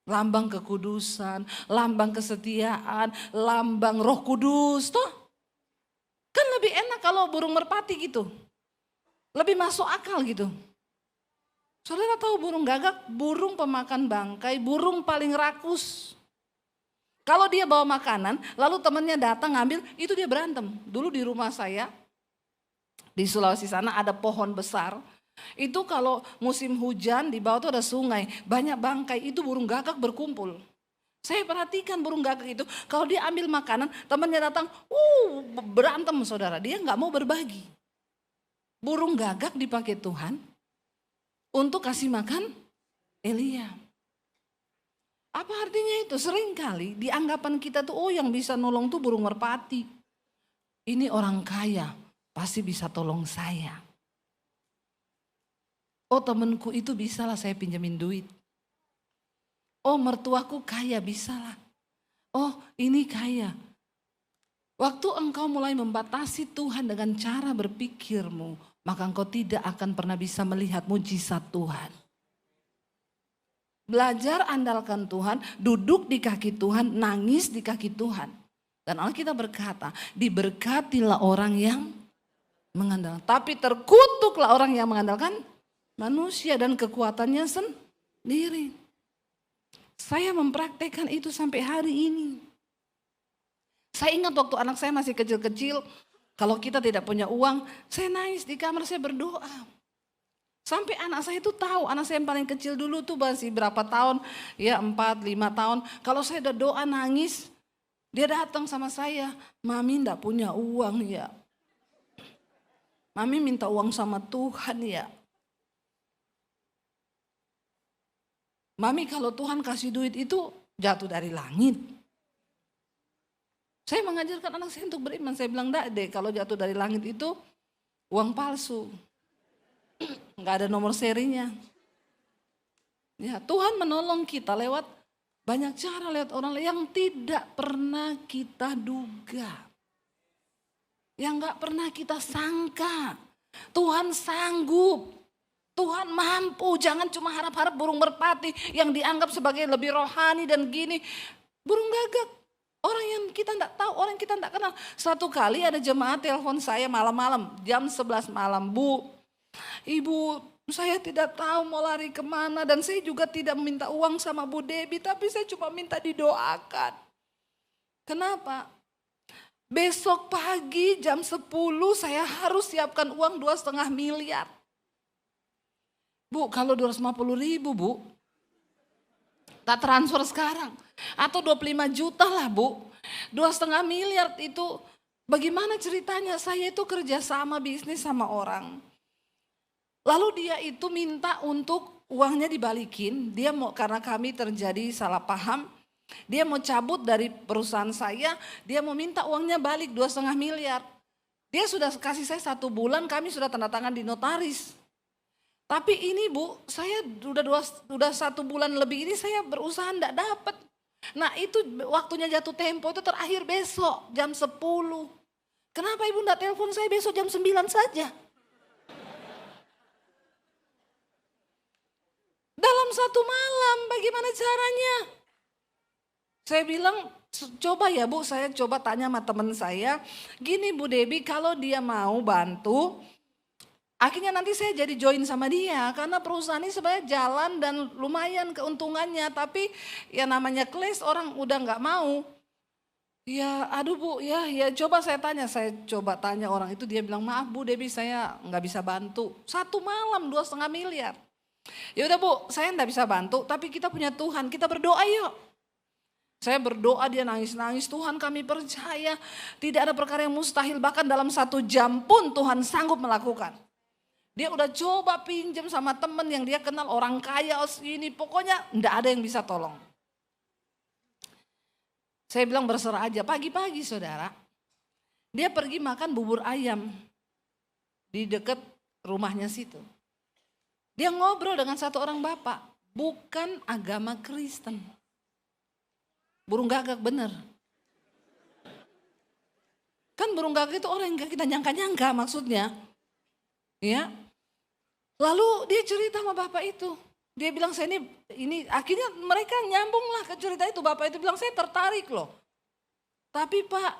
Lambang kekudusan, lambang kesetiaan, lambang Roh Kudus toh. Kan lebih enak kalau burung merpati gitu. Lebih masuk akal gitu. Saudara tahu burung gagak, burung pemakan bangkai, burung paling rakus. Kalau dia bawa makanan, lalu temannya datang ngambil, itu dia berantem. Dulu di rumah saya, di Sulawesi sana ada pohon besar. Itu kalau musim hujan di bawah itu ada sungai, banyak bangkai, itu burung gagak berkumpul. Saya perhatikan burung gagak itu, kalau dia ambil makanan, temannya datang, berantem saudara, dia nggak mau berbagi. Burung gagak dipakai Tuhan untuk kasih makan Elia. Apa artinya itu? Seringkali di anggapan kita tuh, yang bisa nolong tuh burung merpati. Ini orang kaya, pasti bisa tolong saya. Oh, temanku itu bisalah saya pinjemin duit. Oh, mertuaku kaya, bisalah. Oh, ini kaya. Waktu engkau mulai membatasi Tuhan dengan cara berpikirmu, maka engkau tidak akan pernah bisa melihat mujizat Tuhan. Belajar andalkan Tuhan, duduk di kaki Tuhan, nangis di kaki Tuhan. Dan Alkitab berkata, diberkatilah orang yang mengandalkan. Tapi terkutuklah orang yang mengandalkan manusia dan kekuatannya sendiri. Saya mempraktekkan itu sampai hari ini. Saya ingat waktu anak saya masih kecil-kecil, kalau kita tidak punya uang, saya nangis di kamar, saya berdoa. Sampai anak saya itu tahu, anak saya yang paling kecil dulu tuh masih berapa tahun, ya 4-5 tahun. Kalau saya udah doa nangis, dia datang sama saya, Mami enggak punya uang ya. Mami minta uang sama Tuhan ya. Mami kalau Tuhan kasih duit itu jatuh dari langit. Saya mengajarkan anak saya untuk beriman. Saya bilang, enggak deh, kalau jatuh dari langit itu uang palsu. Enggak ada nomor serinya. Ya, Tuhan menolong kita lewat banyak cara, lewat orang yang tidak pernah kita duga. Yang gak pernah kita sangka. Tuhan sanggup. Tuhan mampu. Jangan cuma harap-harap burung merpati yang dianggap sebagai lebih rohani dan gini. Burung gagak. Orang yang kita tidak tahu, orang yang kita tidak kenal. Satu kali ada jemaat telepon saya malam-malam, jam 11 malam. Bu, Ibu, saya tidak tahu mau lari kemana dan saya juga tidak meminta uang sama Bu Debbie, tapi saya cuma minta didoakan. Kenapa? Besok pagi jam 10 saya harus siapkan uang 2,5 miliar. Bu, kalau 250.000 Bu, tak transfer sekarang. Atau 25 juta lah Bu. 2,5 miliar itu bagaimana ceritanya? Saya itu kerja sama bisnis sama orang. Lalu dia itu minta untuk uangnya dibalikin. Dia mau, karena kami terjadi salah paham. Dia mau cabut dari perusahaan saya. Dia mau minta uangnya balik 2,5 miliar. Dia sudah kasih saya 1 bulan, kami sudah tanda tangan di notaris. Tapi ini Bu, saya udah 1 bulan lebih ini saya berusaha enggak dapat. Nah itu waktunya jatuh tempo itu terakhir besok jam 10. Kenapa Ibu enggak telepon saya besok jam 9 saja? Dalam 1 malam bagaimana caranya? Saya bilang coba ya Bu, saya coba tanya sama teman saya. Gini Bu Debbie, kalau dia mau bantu, akhirnya nanti saya jadi join sama dia karena perusahaan ini sebenarnya jalan dan lumayan keuntungannya, tapi ya namanya kelas orang udah nggak mau. Ya aduh Bu, ya coba saya coba tanya orang itu, dia bilang maaf Bu Debbie saya nggak bisa bantu. 1 malam 2,5 miliar. Ya udah Bu, saya nggak bisa bantu, tapi kita punya Tuhan, kita berdoa yuk. Saya berdoa, dia nangis-nangis, Tuhan kami percaya tidak ada perkara yang mustahil, bahkan dalam 1 jam pun Tuhan sanggup melakukan. Dia udah coba pinjam sama temen yang dia kenal, orang kaya ini, pokoknya enggak ada yang bisa tolong. Saya bilang berserah aja, pagi-pagi saudara. Dia pergi makan bubur ayam di dekat rumahnya situ. Dia ngobrol dengan 1 orang bapak, bukan agama Kristen. Burung gagak bener. Kan burung gagak itu orang yang gak kita nyangka-nyangka maksudnya. Ya. Lalu dia cerita sama bapak itu. Dia bilang saya ini akhirnya mereka nyambung lah ke cerita itu. Bapak itu bilang saya tertarik loh. Tapi Pak,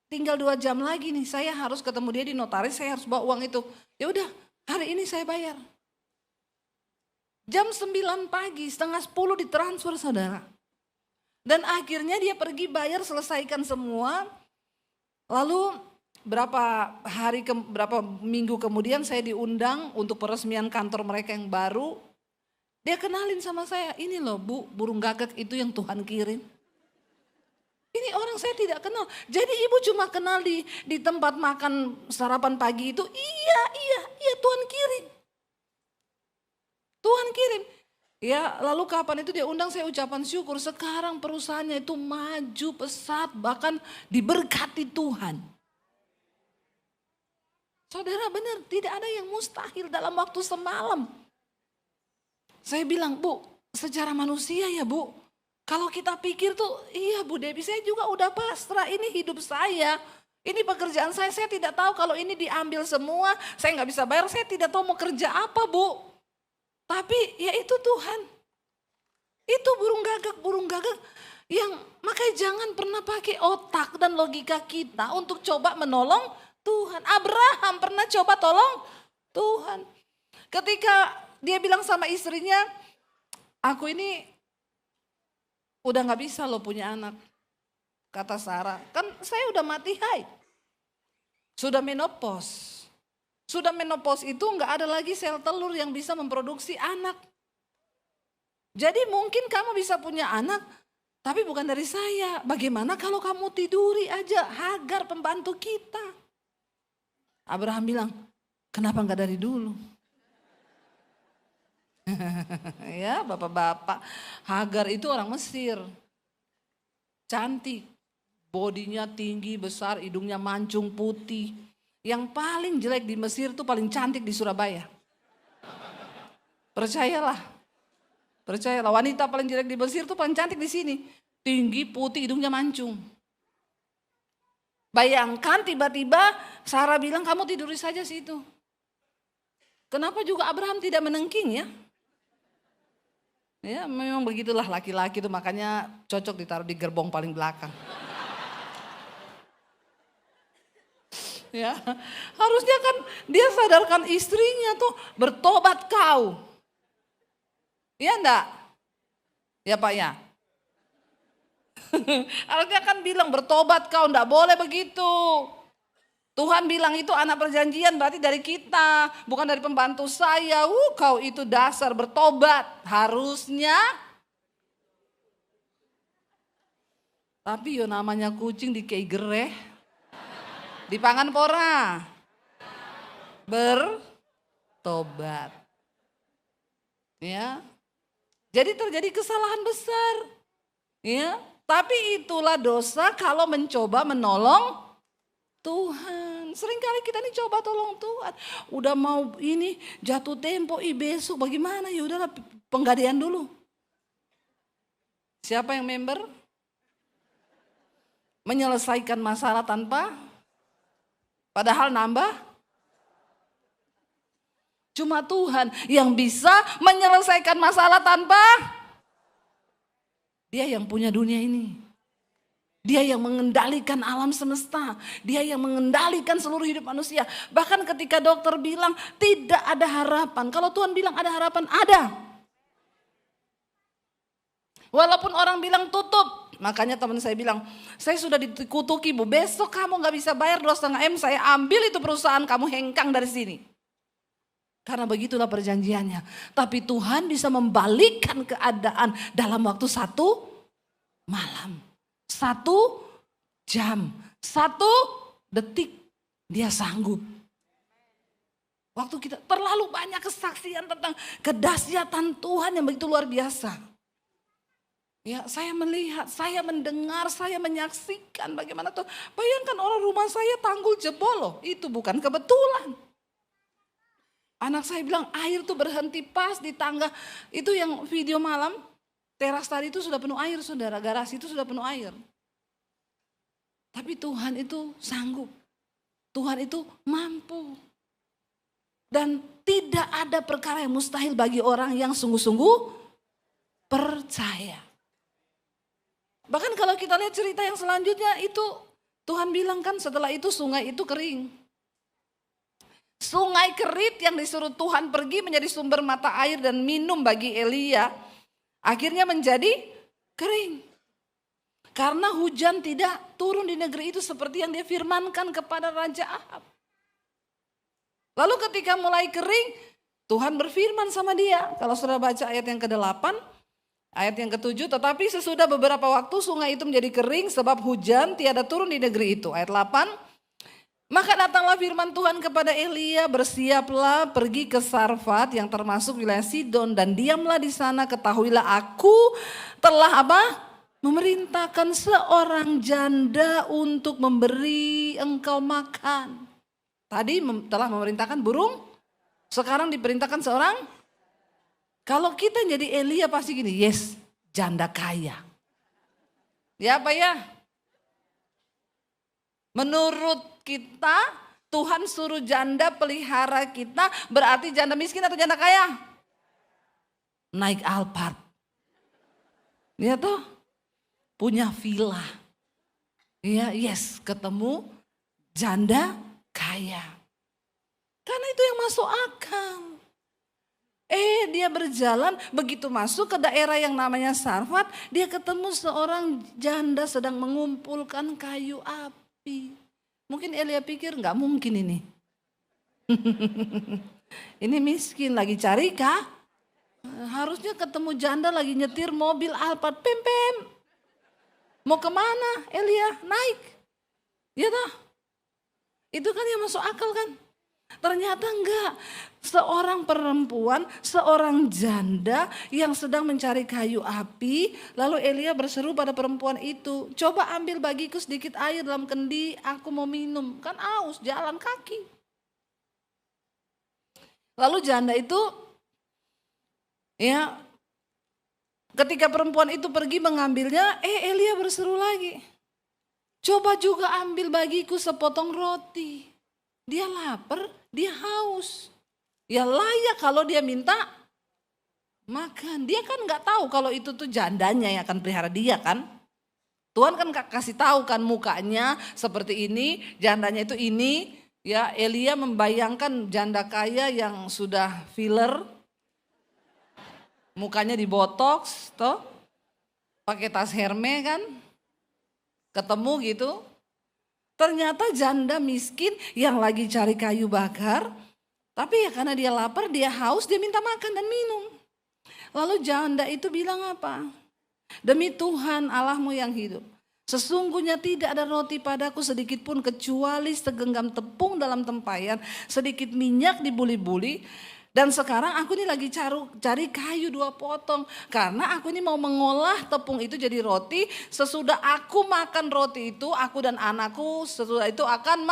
tinggal 2 jam lagi nih saya harus ketemu dia di notaris, saya harus bawa uang itu. Ya udah, hari ini saya bayar. Jam 9 pagi, setengah 10 ditransfer saudara. Dan akhirnya dia pergi bayar, selesaikan semua. Lalu berapa minggu kemudian saya diundang untuk peresmian kantor mereka yang baru. Dia kenalin sama saya, ini loh Bu, burung gagak itu yang Tuhan kirim. Ini orang saya tidak kenal. Jadi ibu cuma kenal di tempat makan sarapan pagi itu. Iya Tuhan kirim. Tuhan kirim. Ya, lalu kapan itu dia undang, saya ucapan syukur. Sekarang perusahaannya itu maju pesat, bahkan diberkati Tuhan. Saudara benar, tidak ada yang mustahil dalam waktu semalam. Saya bilang, Bu, secara manusia ya Bu, kalau kita pikir tuh, iya Bu Debbie, saya juga udah pasrah, ini hidup saya. Ini pekerjaan saya tidak tahu kalau ini diambil semua, saya nggak bisa bayar, saya tidak tahu mau kerja apa Bu. Tapi ya itu Tuhan. Itu burung gagak yang makanya jangan pernah pakai otak dan logika kita untuk coba menolong Tuhan. Abraham pernah coba tolong Tuhan. Ketika dia bilang sama istrinya, aku ini udah gak bisa loh punya anak. Kata Sarah, kan saya udah mati haid. Sudah menopause. Sudah menopause itu nggak ada lagi sel telur yang bisa memproduksi anak. Jadi mungkin kamu bisa punya anak, tapi bukan dari saya. Bagaimana kalau kamu tiduri aja Hagar pembantu kita? Abraham bilang, kenapa nggak dari dulu? Ya bapak-bapak, Hagar itu orang Mesir. Cantik, bodinya tinggi, besar, hidungnya mancung, putih. Yang paling jelek di Mesir itu paling cantik di Surabaya. Percayalah. Percayalah, wanita paling jelek di Mesir tuh paling cantik di sini. Tinggi, putih, hidungnya mancung. Bayangkan tiba-tiba Sarah bilang, kamu tiduri saja situ. Kenapa juga Abraham tidak menengking ya? Ya memang begitulah laki-laki itu, makanya cocok ditaruh di gerbong paling belakang. Ya, harusnya kan dia sadarkan istrinya tuh, bertobat kau. Ya enggak? Ya Pak ya. Harusnya kan bilang bertobat kau, enggak boleh begitu. Tuhan bilang itu anak perjanjian berarti dari kita, bukan dari pembantu saya. Kau itu dasar bertobat, harusnya. Tapi yo namanya kucing dikei gereh, dipangan pora, bertobat. Ya, jadi terjadi kesalahan besar. Ya, tapi itulah dosa kalau mencoba menolong Tuhan. Seringkali kita ini coba tolong Tuhan. Udah mau ini jatuh tempo, besok bagaimana? Ya udahlah penggadean dulu. Siapa yang member? Menyelesaikan masalah tanpa padahal nambah. Cuma Tuhan yang bisa menyelesaikan masalah tanpa. Dia yang punya dunia ini. Dia yang mengendalikan alam semesta. Dia yang mengendalikan seluruh hidup manusia. Bahkan ketika dokter bilang tidak ada harapan. Kalau Tuhan bilang ada harapan, ada. Walaupun orang bilang tutup. Makanya teman saya bilang, saya sudah dikutuki Bu. Besok kamu gak bisa bayar 2,5 M. Saya ambil itu perusahaan, kamu hengkang dari sini. Karena begitulah perjanjiannya. Tapi Tuhan bisa membalikkan keadaan dalam waktu 1 malam. 1 jam, 1 detik dia sanggup. Waktu kita terlalu banyak kesaksian tentang kedahsyatan Tuhan yang begitu luar biasa. Ya, saya melihat, saya mendengar, saya menyaksikan bagaimana tuh. Bayangkan orang rumah saya tanggul jebol loh, itu bukan kebetulan. Anak saya bilang air tuh berhenti pas di tangga. Itu yang video malam. Teras tadi itu sudah penuh air saudara, garasi itu sudah penuh air. Tapi Tuhan itu sanggup. Tuhan itu mampu. Dan tidak ada perkara yang mustahil bagi orang yang sungguh-sungguh percaya. Bahkan kalau kita lihat cerita yang selanjutnya itu Tuhan bilang kan setelah itu sungai itu kering. Sungai Kerit yang disuruh Tuhan pergi menjadi sumber mata air dan minum bagi Elia. Akhirnya menjadi kering. Karena hujan tidak turun di negeri itu seperti yang dia firmankan kepada Raja Ahab. Lalu ketika mulai kering, Tuhan berfirman sama dia. Kalau saudara baca ayat yang ke-8, ayat yang ke-7. Tetapi sesudah beberapa waktu sungai itu menjadi kering sebab hujan tiada turun di negeri itu. Ayat 8. Maka datanglah firman Tuhan kepada Elia, bersiaplah pergi ke Sarfat yang termasuk wilayah Sidon dan diamlah di sana, ketahuilah aku telah apa? Memerintahkan seorang janda untuk memberi engkau makan. Tadi telah memerintahkan burung, sekarang diperintahkan seorang. Kalau kita jadi Elia pasti gini, yes, janda kaya. Ya apa ya? Menurut kita, Tuhan suruh janda pelihara kita, berarti janda miskin atau janda kaya? Naik Alphard. Ya toh, punya villa. Ya, yes, ketemu janda kaya. Karena itu yang masuk akal. Dia berjalan, begitu masuk ke daerah yang namanya Sarfat, dia ketemu seorang janda sedang mengumpulkan kayu api. Mungkin Elia pikir nggak mungkin ini. Ini miskin lagi cari kah? Harusnya ketemu janda lagi nyetir mobil Alphard, pem. Mau kemana Elia? Naik. Ya toh? Itu kan yang masuk akal kan? Ternyata enggak. Seorang perempuan, seorang janda yang sedang mencari kayu api. Lalu Elia berseru pada perempuan itu, coba ambil bagiku sedikit air dalam kendi, aku mau minum. Kan aus, jalan kaki. Lalu janda itu ya Ketika perempuan itu pergi mengambilnya, Elia berseru lagi. Coba juga ambil bagiku sepotong roti. Dia lapar, dia haus. Ya layak kalau dia minta makan. Dia kan gak tahu kalau itu tuh jandanya yang akan pelihara dia kan. Tuhan kan kasih tahu kan mukanya seperti ini, jandanya itu ini. Ya Elia membayangkan janda kaya yang sudah filler. Mukanya dibotox, toh, pakai tas Hermes kan, ketemu gitu. Ternyata janda miskin yang lagi cari kayu bakar, tapi ya karena dia lapar, dia haus, dia minta makan dan minum. Lalu janda itu bilang apa? Demi Tuhan Allahmu yang hidup, sesungguhnya tidak ada roti padaku sedikit pun kecuali segenggam tepung dalam tempayan, sedikit minyak di buli-buli. Dan sekarang aku ini lagi cari kayu 2 potong. Karena aku ini mau mengolah tepung itu jadi roti. Sesudah aku makan roti itu, aku dan anakku sesudah itu akan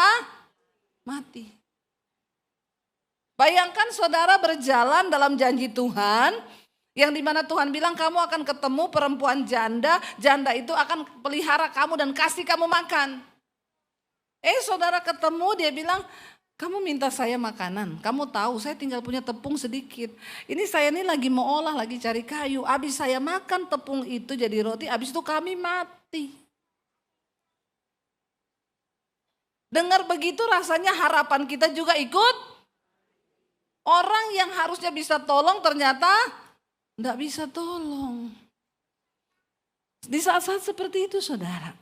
mati. Bayangkan saudara berjalan dalam janji Tuhan. Yang dimana Tuhan bilang kamu akan ketemu perempuan janda. Janda itu akan pelihara kamu dan kasih kamu makan. Saudara ketemu dia bilang, kamu minta saya makanan, kamu tahu saya tinggal punya tepung sedikit. Ini saya ini lagi mau olah, lagi cari kayu. Habis saya makan tepung itu jadi roti, habis itu kami mati. Dengar begitu rasanya harapan kita juga ikut. Orang yang harusnya bisa tolong ternyata enggak bisa tolong. Di saat-saat seperti itu saudara.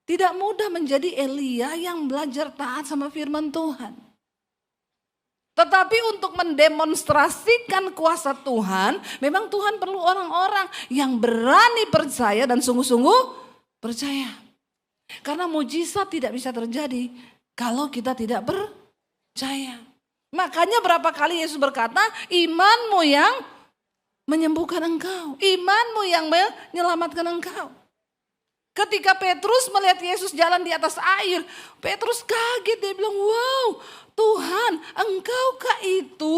Tidak mudah menjadi Elia yang belajar taat sama firman Tuhan. Tetapi untuk mendemonstrasikan kuasa Tuhan, memang Tuhan perlu orang-orang yang berani percaya dan sungguh-sungguh percaya. Karena mujizat tidak bisa terjadi kalau kita tidak percaya. Makanya berapa kali Yesus berkata, imanmu yang menyembuhkan engkau, imanmu yang menyelamatkan engkau. Ketika Petrus melihat Yesus jalan di atas air, Petrus kaget, dia bilang, wow Tuhan, engkaukah itu?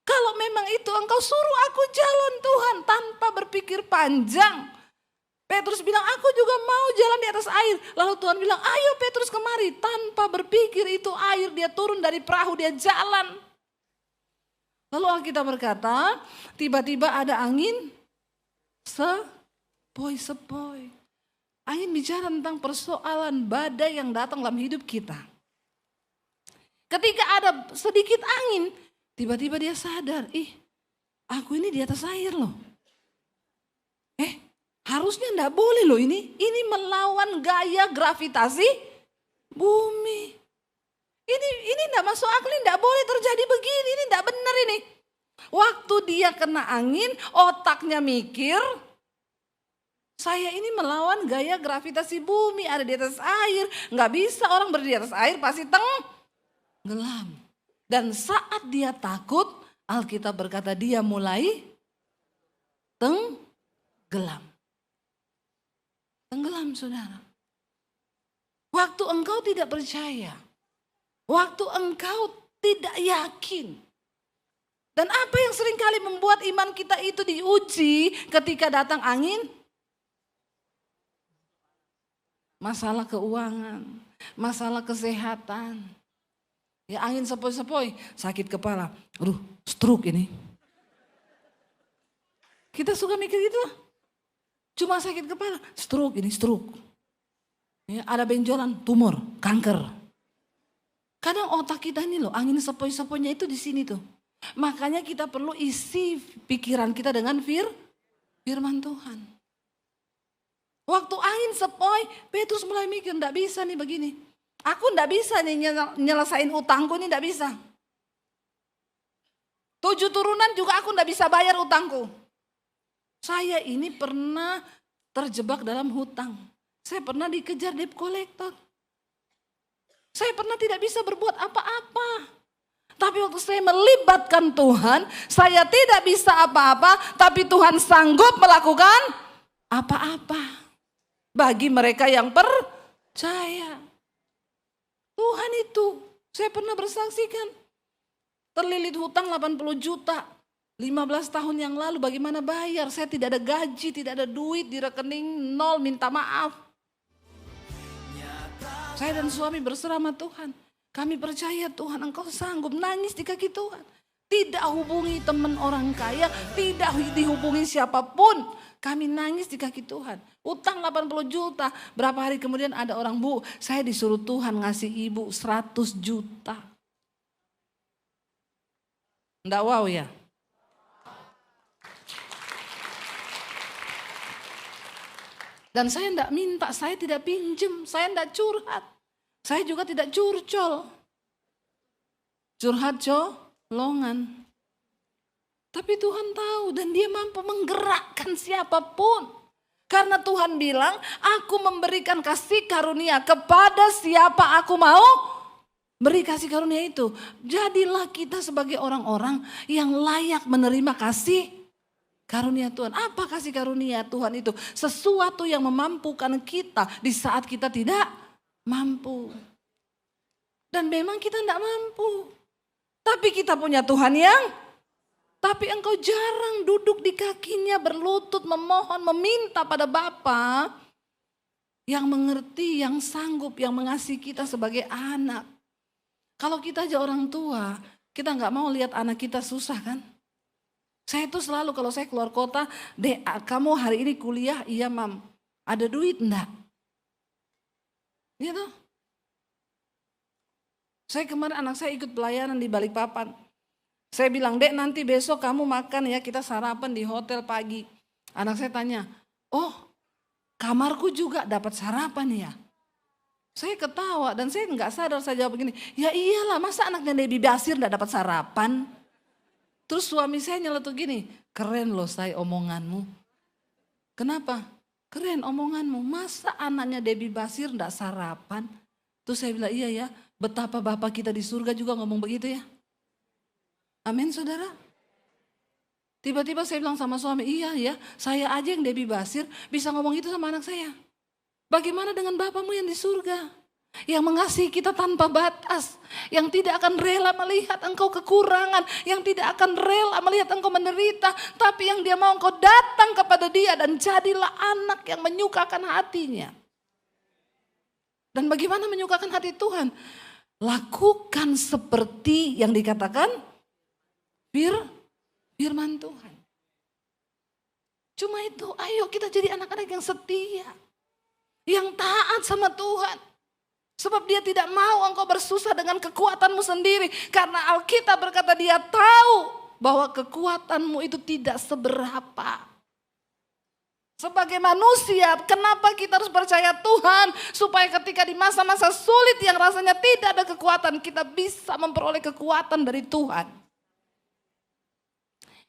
Kalau memang itu engkau suruh aku jalan Tuhan tanpa berpikir panjang. Petrus bilang, aku juga mau jalan di atas air. Lalu Tuhan bilang, ayo Petrus kemari. Tanpa berpikir itu air, dia turun dari perahu, dia jalan. Lalu Alkitab berkata, tiba-tiba ada angin sepoi-sepoi. Angin bicara tentang persoalan badai yang datang dalam hidup kita. Ketika ada sedikit angin, tiba-tiba dia sadar, aku ini di atas air loh. Harusnya enggak boleh loh ini. Ini melawan gaya gravitasi bumi. Ini enggak masuk akal, enggak boleh terjadi begini, ini enggak benar ini. Waktu dia kena angin, otaknya mikir, saya ini melawan gaya gravitasi bumi, ada di atas air. Enggak bisa orang berdiri di atas air pasti tenggelam. Dan saat dia takut, Alkitab berkata dia mulai tenggelam. Tenggelam saudara. Waktu engkau tidak percaya. Waktu engkau tidak yakin. Dan apa yang seringkali membuat iman kita itu diuji ketika datang angin? Masalah keuangan, masalah kesehatan. Ya angin sepoi-sepoi, sakit kepala. Aduh, stroke ini. Kita suka mikir gitu. Cuma sakit kepala, stroke ini, stroke. Ya, ada benjolan, tumor, kanker. Kadang otak kita ini loh, angin sepoi-sepoinya itu di sini tuh. Makanya kita perlu isi pikiran kita dengan firman Tuhan. Waktu angin sepoi, Petrus mulai mikir, enggak bisa nih begini. Aku enggak bisa nih nyelesain utangku ini, enggak bisa. 7 turunan juga aku enggak bisa bayar utangku. Saya ini pernah terjebak dalam hutang. Saya pernah dikejar debt collector. Saya pernah tidak bisa berbuat apa-apa. Tapi waktu saya melibatkan Tuhan, saya tidak bisa apa-apa, tapi Tuhan sanggup melakukan apa-apa. Bagi mereka yang percaya. Tuhan itu, saya pernah bersaksikan. Terlilit hutang 80 juta. 15 tahun yang lalu bagaimana bayar? Saya tidak ada gaji, tidak ada duit di rekening, nol, minta maaf. Saya dan suami berserah sama Tuhan. Kami percaya Tuhan Engkau sanggup, nangis di kaki Tuhan. Tidak hubungi teman orang kaya, tidak dihubungi siapapun. Kami nangis di kaki Tuhan. Utang 80 juta. Berapa hari kemudian ada orang, Bu, saya disuruh Tuhan ngasih ibu 100 juta. Nggak wow ya? Dan saya enggak minta, saya tidak pinjem, saya enggak curhat. Saya juga tidak curcol. Curhat colongan. Tapi Tuhan tahu dan dia mampu menggerakkan siapapun. Karena Tuhan bilang, aku memberikan kasih karunia kepada siapa aku mau beri kasih karunia itu. Jadilah kita sebagai orang-orang yang layak menerima kasih karunia Tuhan. Apa kasih karunia Tuhan itu? Sesuatu yang memampukan kita di saat kita tidak mampu. Dan memang kita tidak mampu. Tapi kita punya Tuhan yang, tapi engkau jarang duduk di kakinya berlutut memohon, meminta pada Bapa yang mengerti, yang sanggup, yang mengasihi kita sebagai anak. Kalau kita aja orang tua, kita nggak mau lihat anak kita susah kan? Saya itu selalu kalau saya keluar kota, Dek, kamu hari ini kuliah? Iya, Mam. Ada duit enggak? Gitu. Saya kemarin anak saya ikut pelayanan di Balikpapan. Saya bilang, Dek, nanti besok kamu makan ya, kita sarapan di hotel pagi. Anak saya tanya, oh kamarku juga dapat sarapan ya? Saya ketawa dan saya nggak sadar, saya jawab begini, ya iyalah masa anaknya Debbie Basir nggak dapat sarapan? Terus suami saya nyeletuk gini, keren loh saya omonganmu. Kenapa? Keren omonganmu, masa anaknya Debbie Basir nggak sarapan? Terus saya bilang, iya ya, betapa Bapak kita di surga juga ngomong begitu ya. Amin saudara. Tiba-tiba saya bilang sama suami, iya ya, saya aja yang Debbie Basir bisa ngomong itu sama anak saya. Bagaimana dengan Bapakmu yang di surga? Yang mengasihi kita tanpa batas. Yang tidak akan rela melihat engkau kekurangan. Yang tidak akan rela melihat engkau menderita. Tapi yang dia mau engkau datang kepada dia dan jadilah anak yang menyukakan hatinya. Dan bagaimana menyukakan hati Tuhan? Lakukan seperti yang dikatakan firman Tuhan. Cuma itu, ayo kita jadi anak-anak yang setia. Yang taat sama Tuhan. Sebab dia tidak mau engkau bersusah dengan kekuatanmu sendiri. Karena Alkitab berkata dia tahu bahwa kekuatanmu itu tidak seberapa. Sebagai manusia, kenapa kita harus percaya Tuhan? Supaya ketika di masa-masa sulit yang rasanya tidak ada kekuatan, kita bisa memperoleh kekuatan dari Tuhan.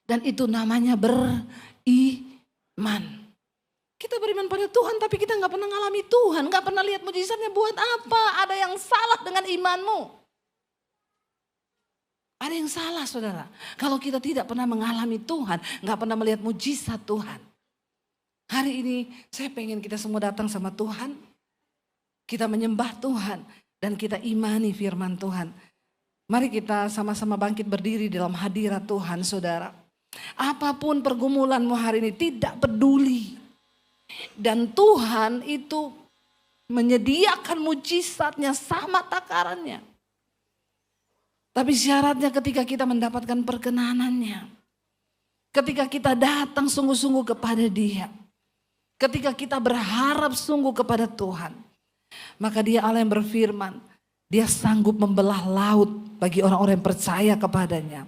Dan itu namanya beriman. Kita beriman pada Tuhan tapi kita gak pernah ngalami Tuhan. Gak pernah lihat mujizatnya, buat apa? Ada yang salah dengan imanmu. Ada yang salah saudara. Kalau kita tidak pernah mengalami Tuhan, gak pernah melihat mujizat Tuhan. Hari ini saya pengen kita semua datang sama Tuhan. Kita menyembah Tuhan dan kita imani firman Tuhan. Mari kita sama-sama bangkit berdiri dalam hadirat Tuhan saudara. Apapun pergumulanmu hari ini tidak peduli. Dan Tuhan itu menyediakan mujizatnya sama takarannya. Tapi syaratnya ketika kita mendapatkan perkenanannya. Ketika kita datang sungguh-sungguh kepada Dia. Ketika kita berharap sungguh kepada Tuhan. Maka Dia Allah yang berfirman. Dia sanggup membelah laut bagi orang-orang yang percaya kepadanya.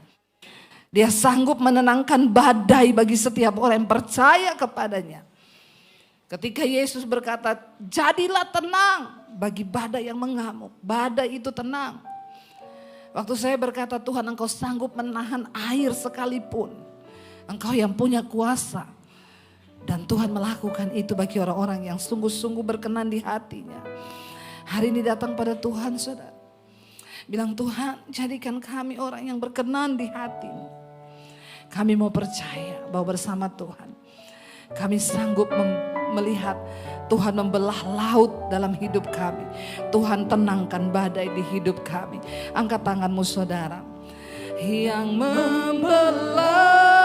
Dia sanggup menenangkan badai bagi setiap orang yang percaya kepadanya. Ketika Yesus berkata, jadilah tenang bagi badai yang mengamuk. Badai itu tenang. Waktu saya berkata, Tuhan engkau sanggup menahan air sekalipun. Engkau yang punya kuasa. Dan Tuhan melakukan itu bagi orang-orang yang sungguh-sungguh berkenan di hatinya. Hari ini datang pada Tuhan saudara. Bilang Tuhan jadikan kami orang yang berkenan di hati-Mu. Kami mau percaya bahwa bersama Tuhan. Kami sanggup melihat Tuhan membelah laut dalam hidup kami. Tuhan tenangkan badai di hidup kami. Angkat tanganmu saudara. Yang membelah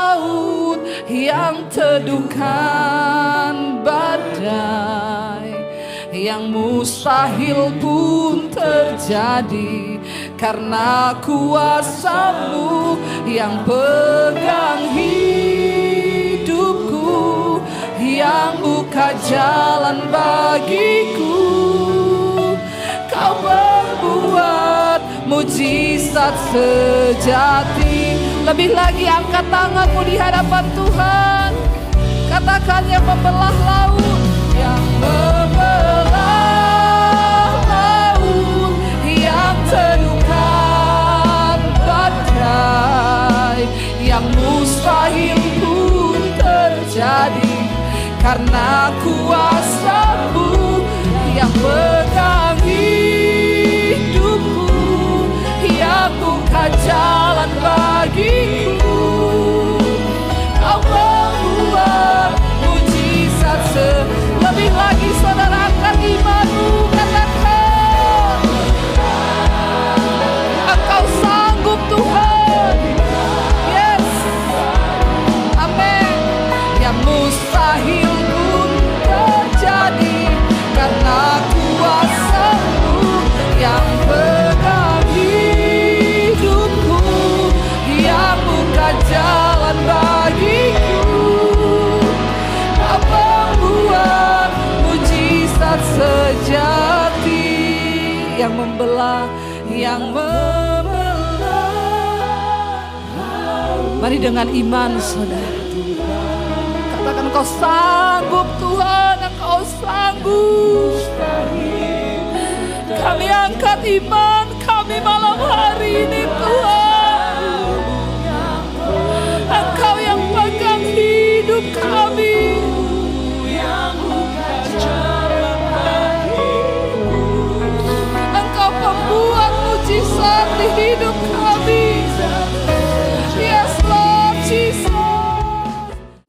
laut yang teduhkan badai, yang mustahil pun terjadi karena kuasa-Mu yang pegang hidupku, yang buka jalan bagiku. Kau membuat mujizat sejati. Lebih lagi angkat tanganmu di hadapan Tuhan. Katakan yang membelah laut, yang membelah laut, yang teduhkan badai, yang mustahil pun terjadi karena kuasa-Mu yang pegang hidupku, yang buka jalan bagiku. Kau membuat mujizat lebih lagi. Saudara, angkat imanmu, katakan Engkau sanggup Tuhan. Yes, amin. Yang mustahil pun terjadi karena kuasa-Mu yang pegang hidupku, yang buka jalan bagiku. Kau membuat mujizat sejati, yang membelah, yang membelah. Mari dengan iman, saudara, katakan Engkau sanggup Tuhan, Engkau sanggup. Kami angkat iman kami malam hari ini Tuhan. Engkau yang pegang hidup kami, Engkau pembuat mujizat di hidup kami. Yes Lord Jesus.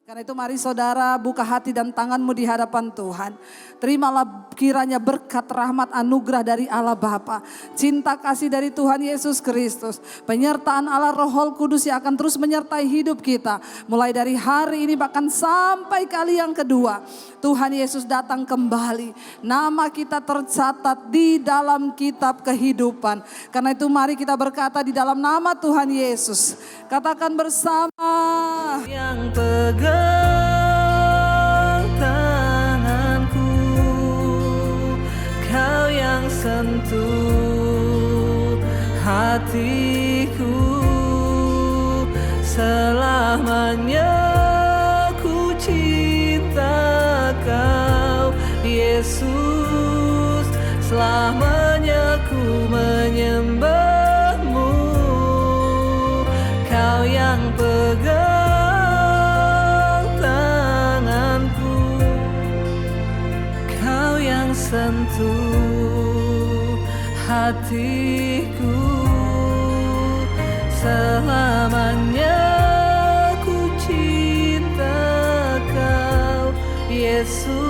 Karena itu mari saudara buka hati dan tanganmu di hadapan Tuhan. Terimalah kiranya berkat, rahmat, anugerah dari Allah Bapa, cinta kasih dari Tuhan Yesus Kristus, penyertaan Allah Roh Kudus yang akan terus menyertai hidup kita. Mulai dari hari ini bahkan sampai kali yang kedua. Tuhan Yesus datang kembali. Nama kita tercatat di dalam kitab kehidupan. Karena itu mari kita berkata di dalam nama Tuhan Yesus. Katakan bersama. Yang pegang tanganku, Kau yang sentuh hatiku, selamanya ku cinta Kau Yesus, selamanya ku menyembah-Mu. Kau yang pegang tanganku, Kau yang sentuh hatiku, selamanya ku cinta Kau Yesus.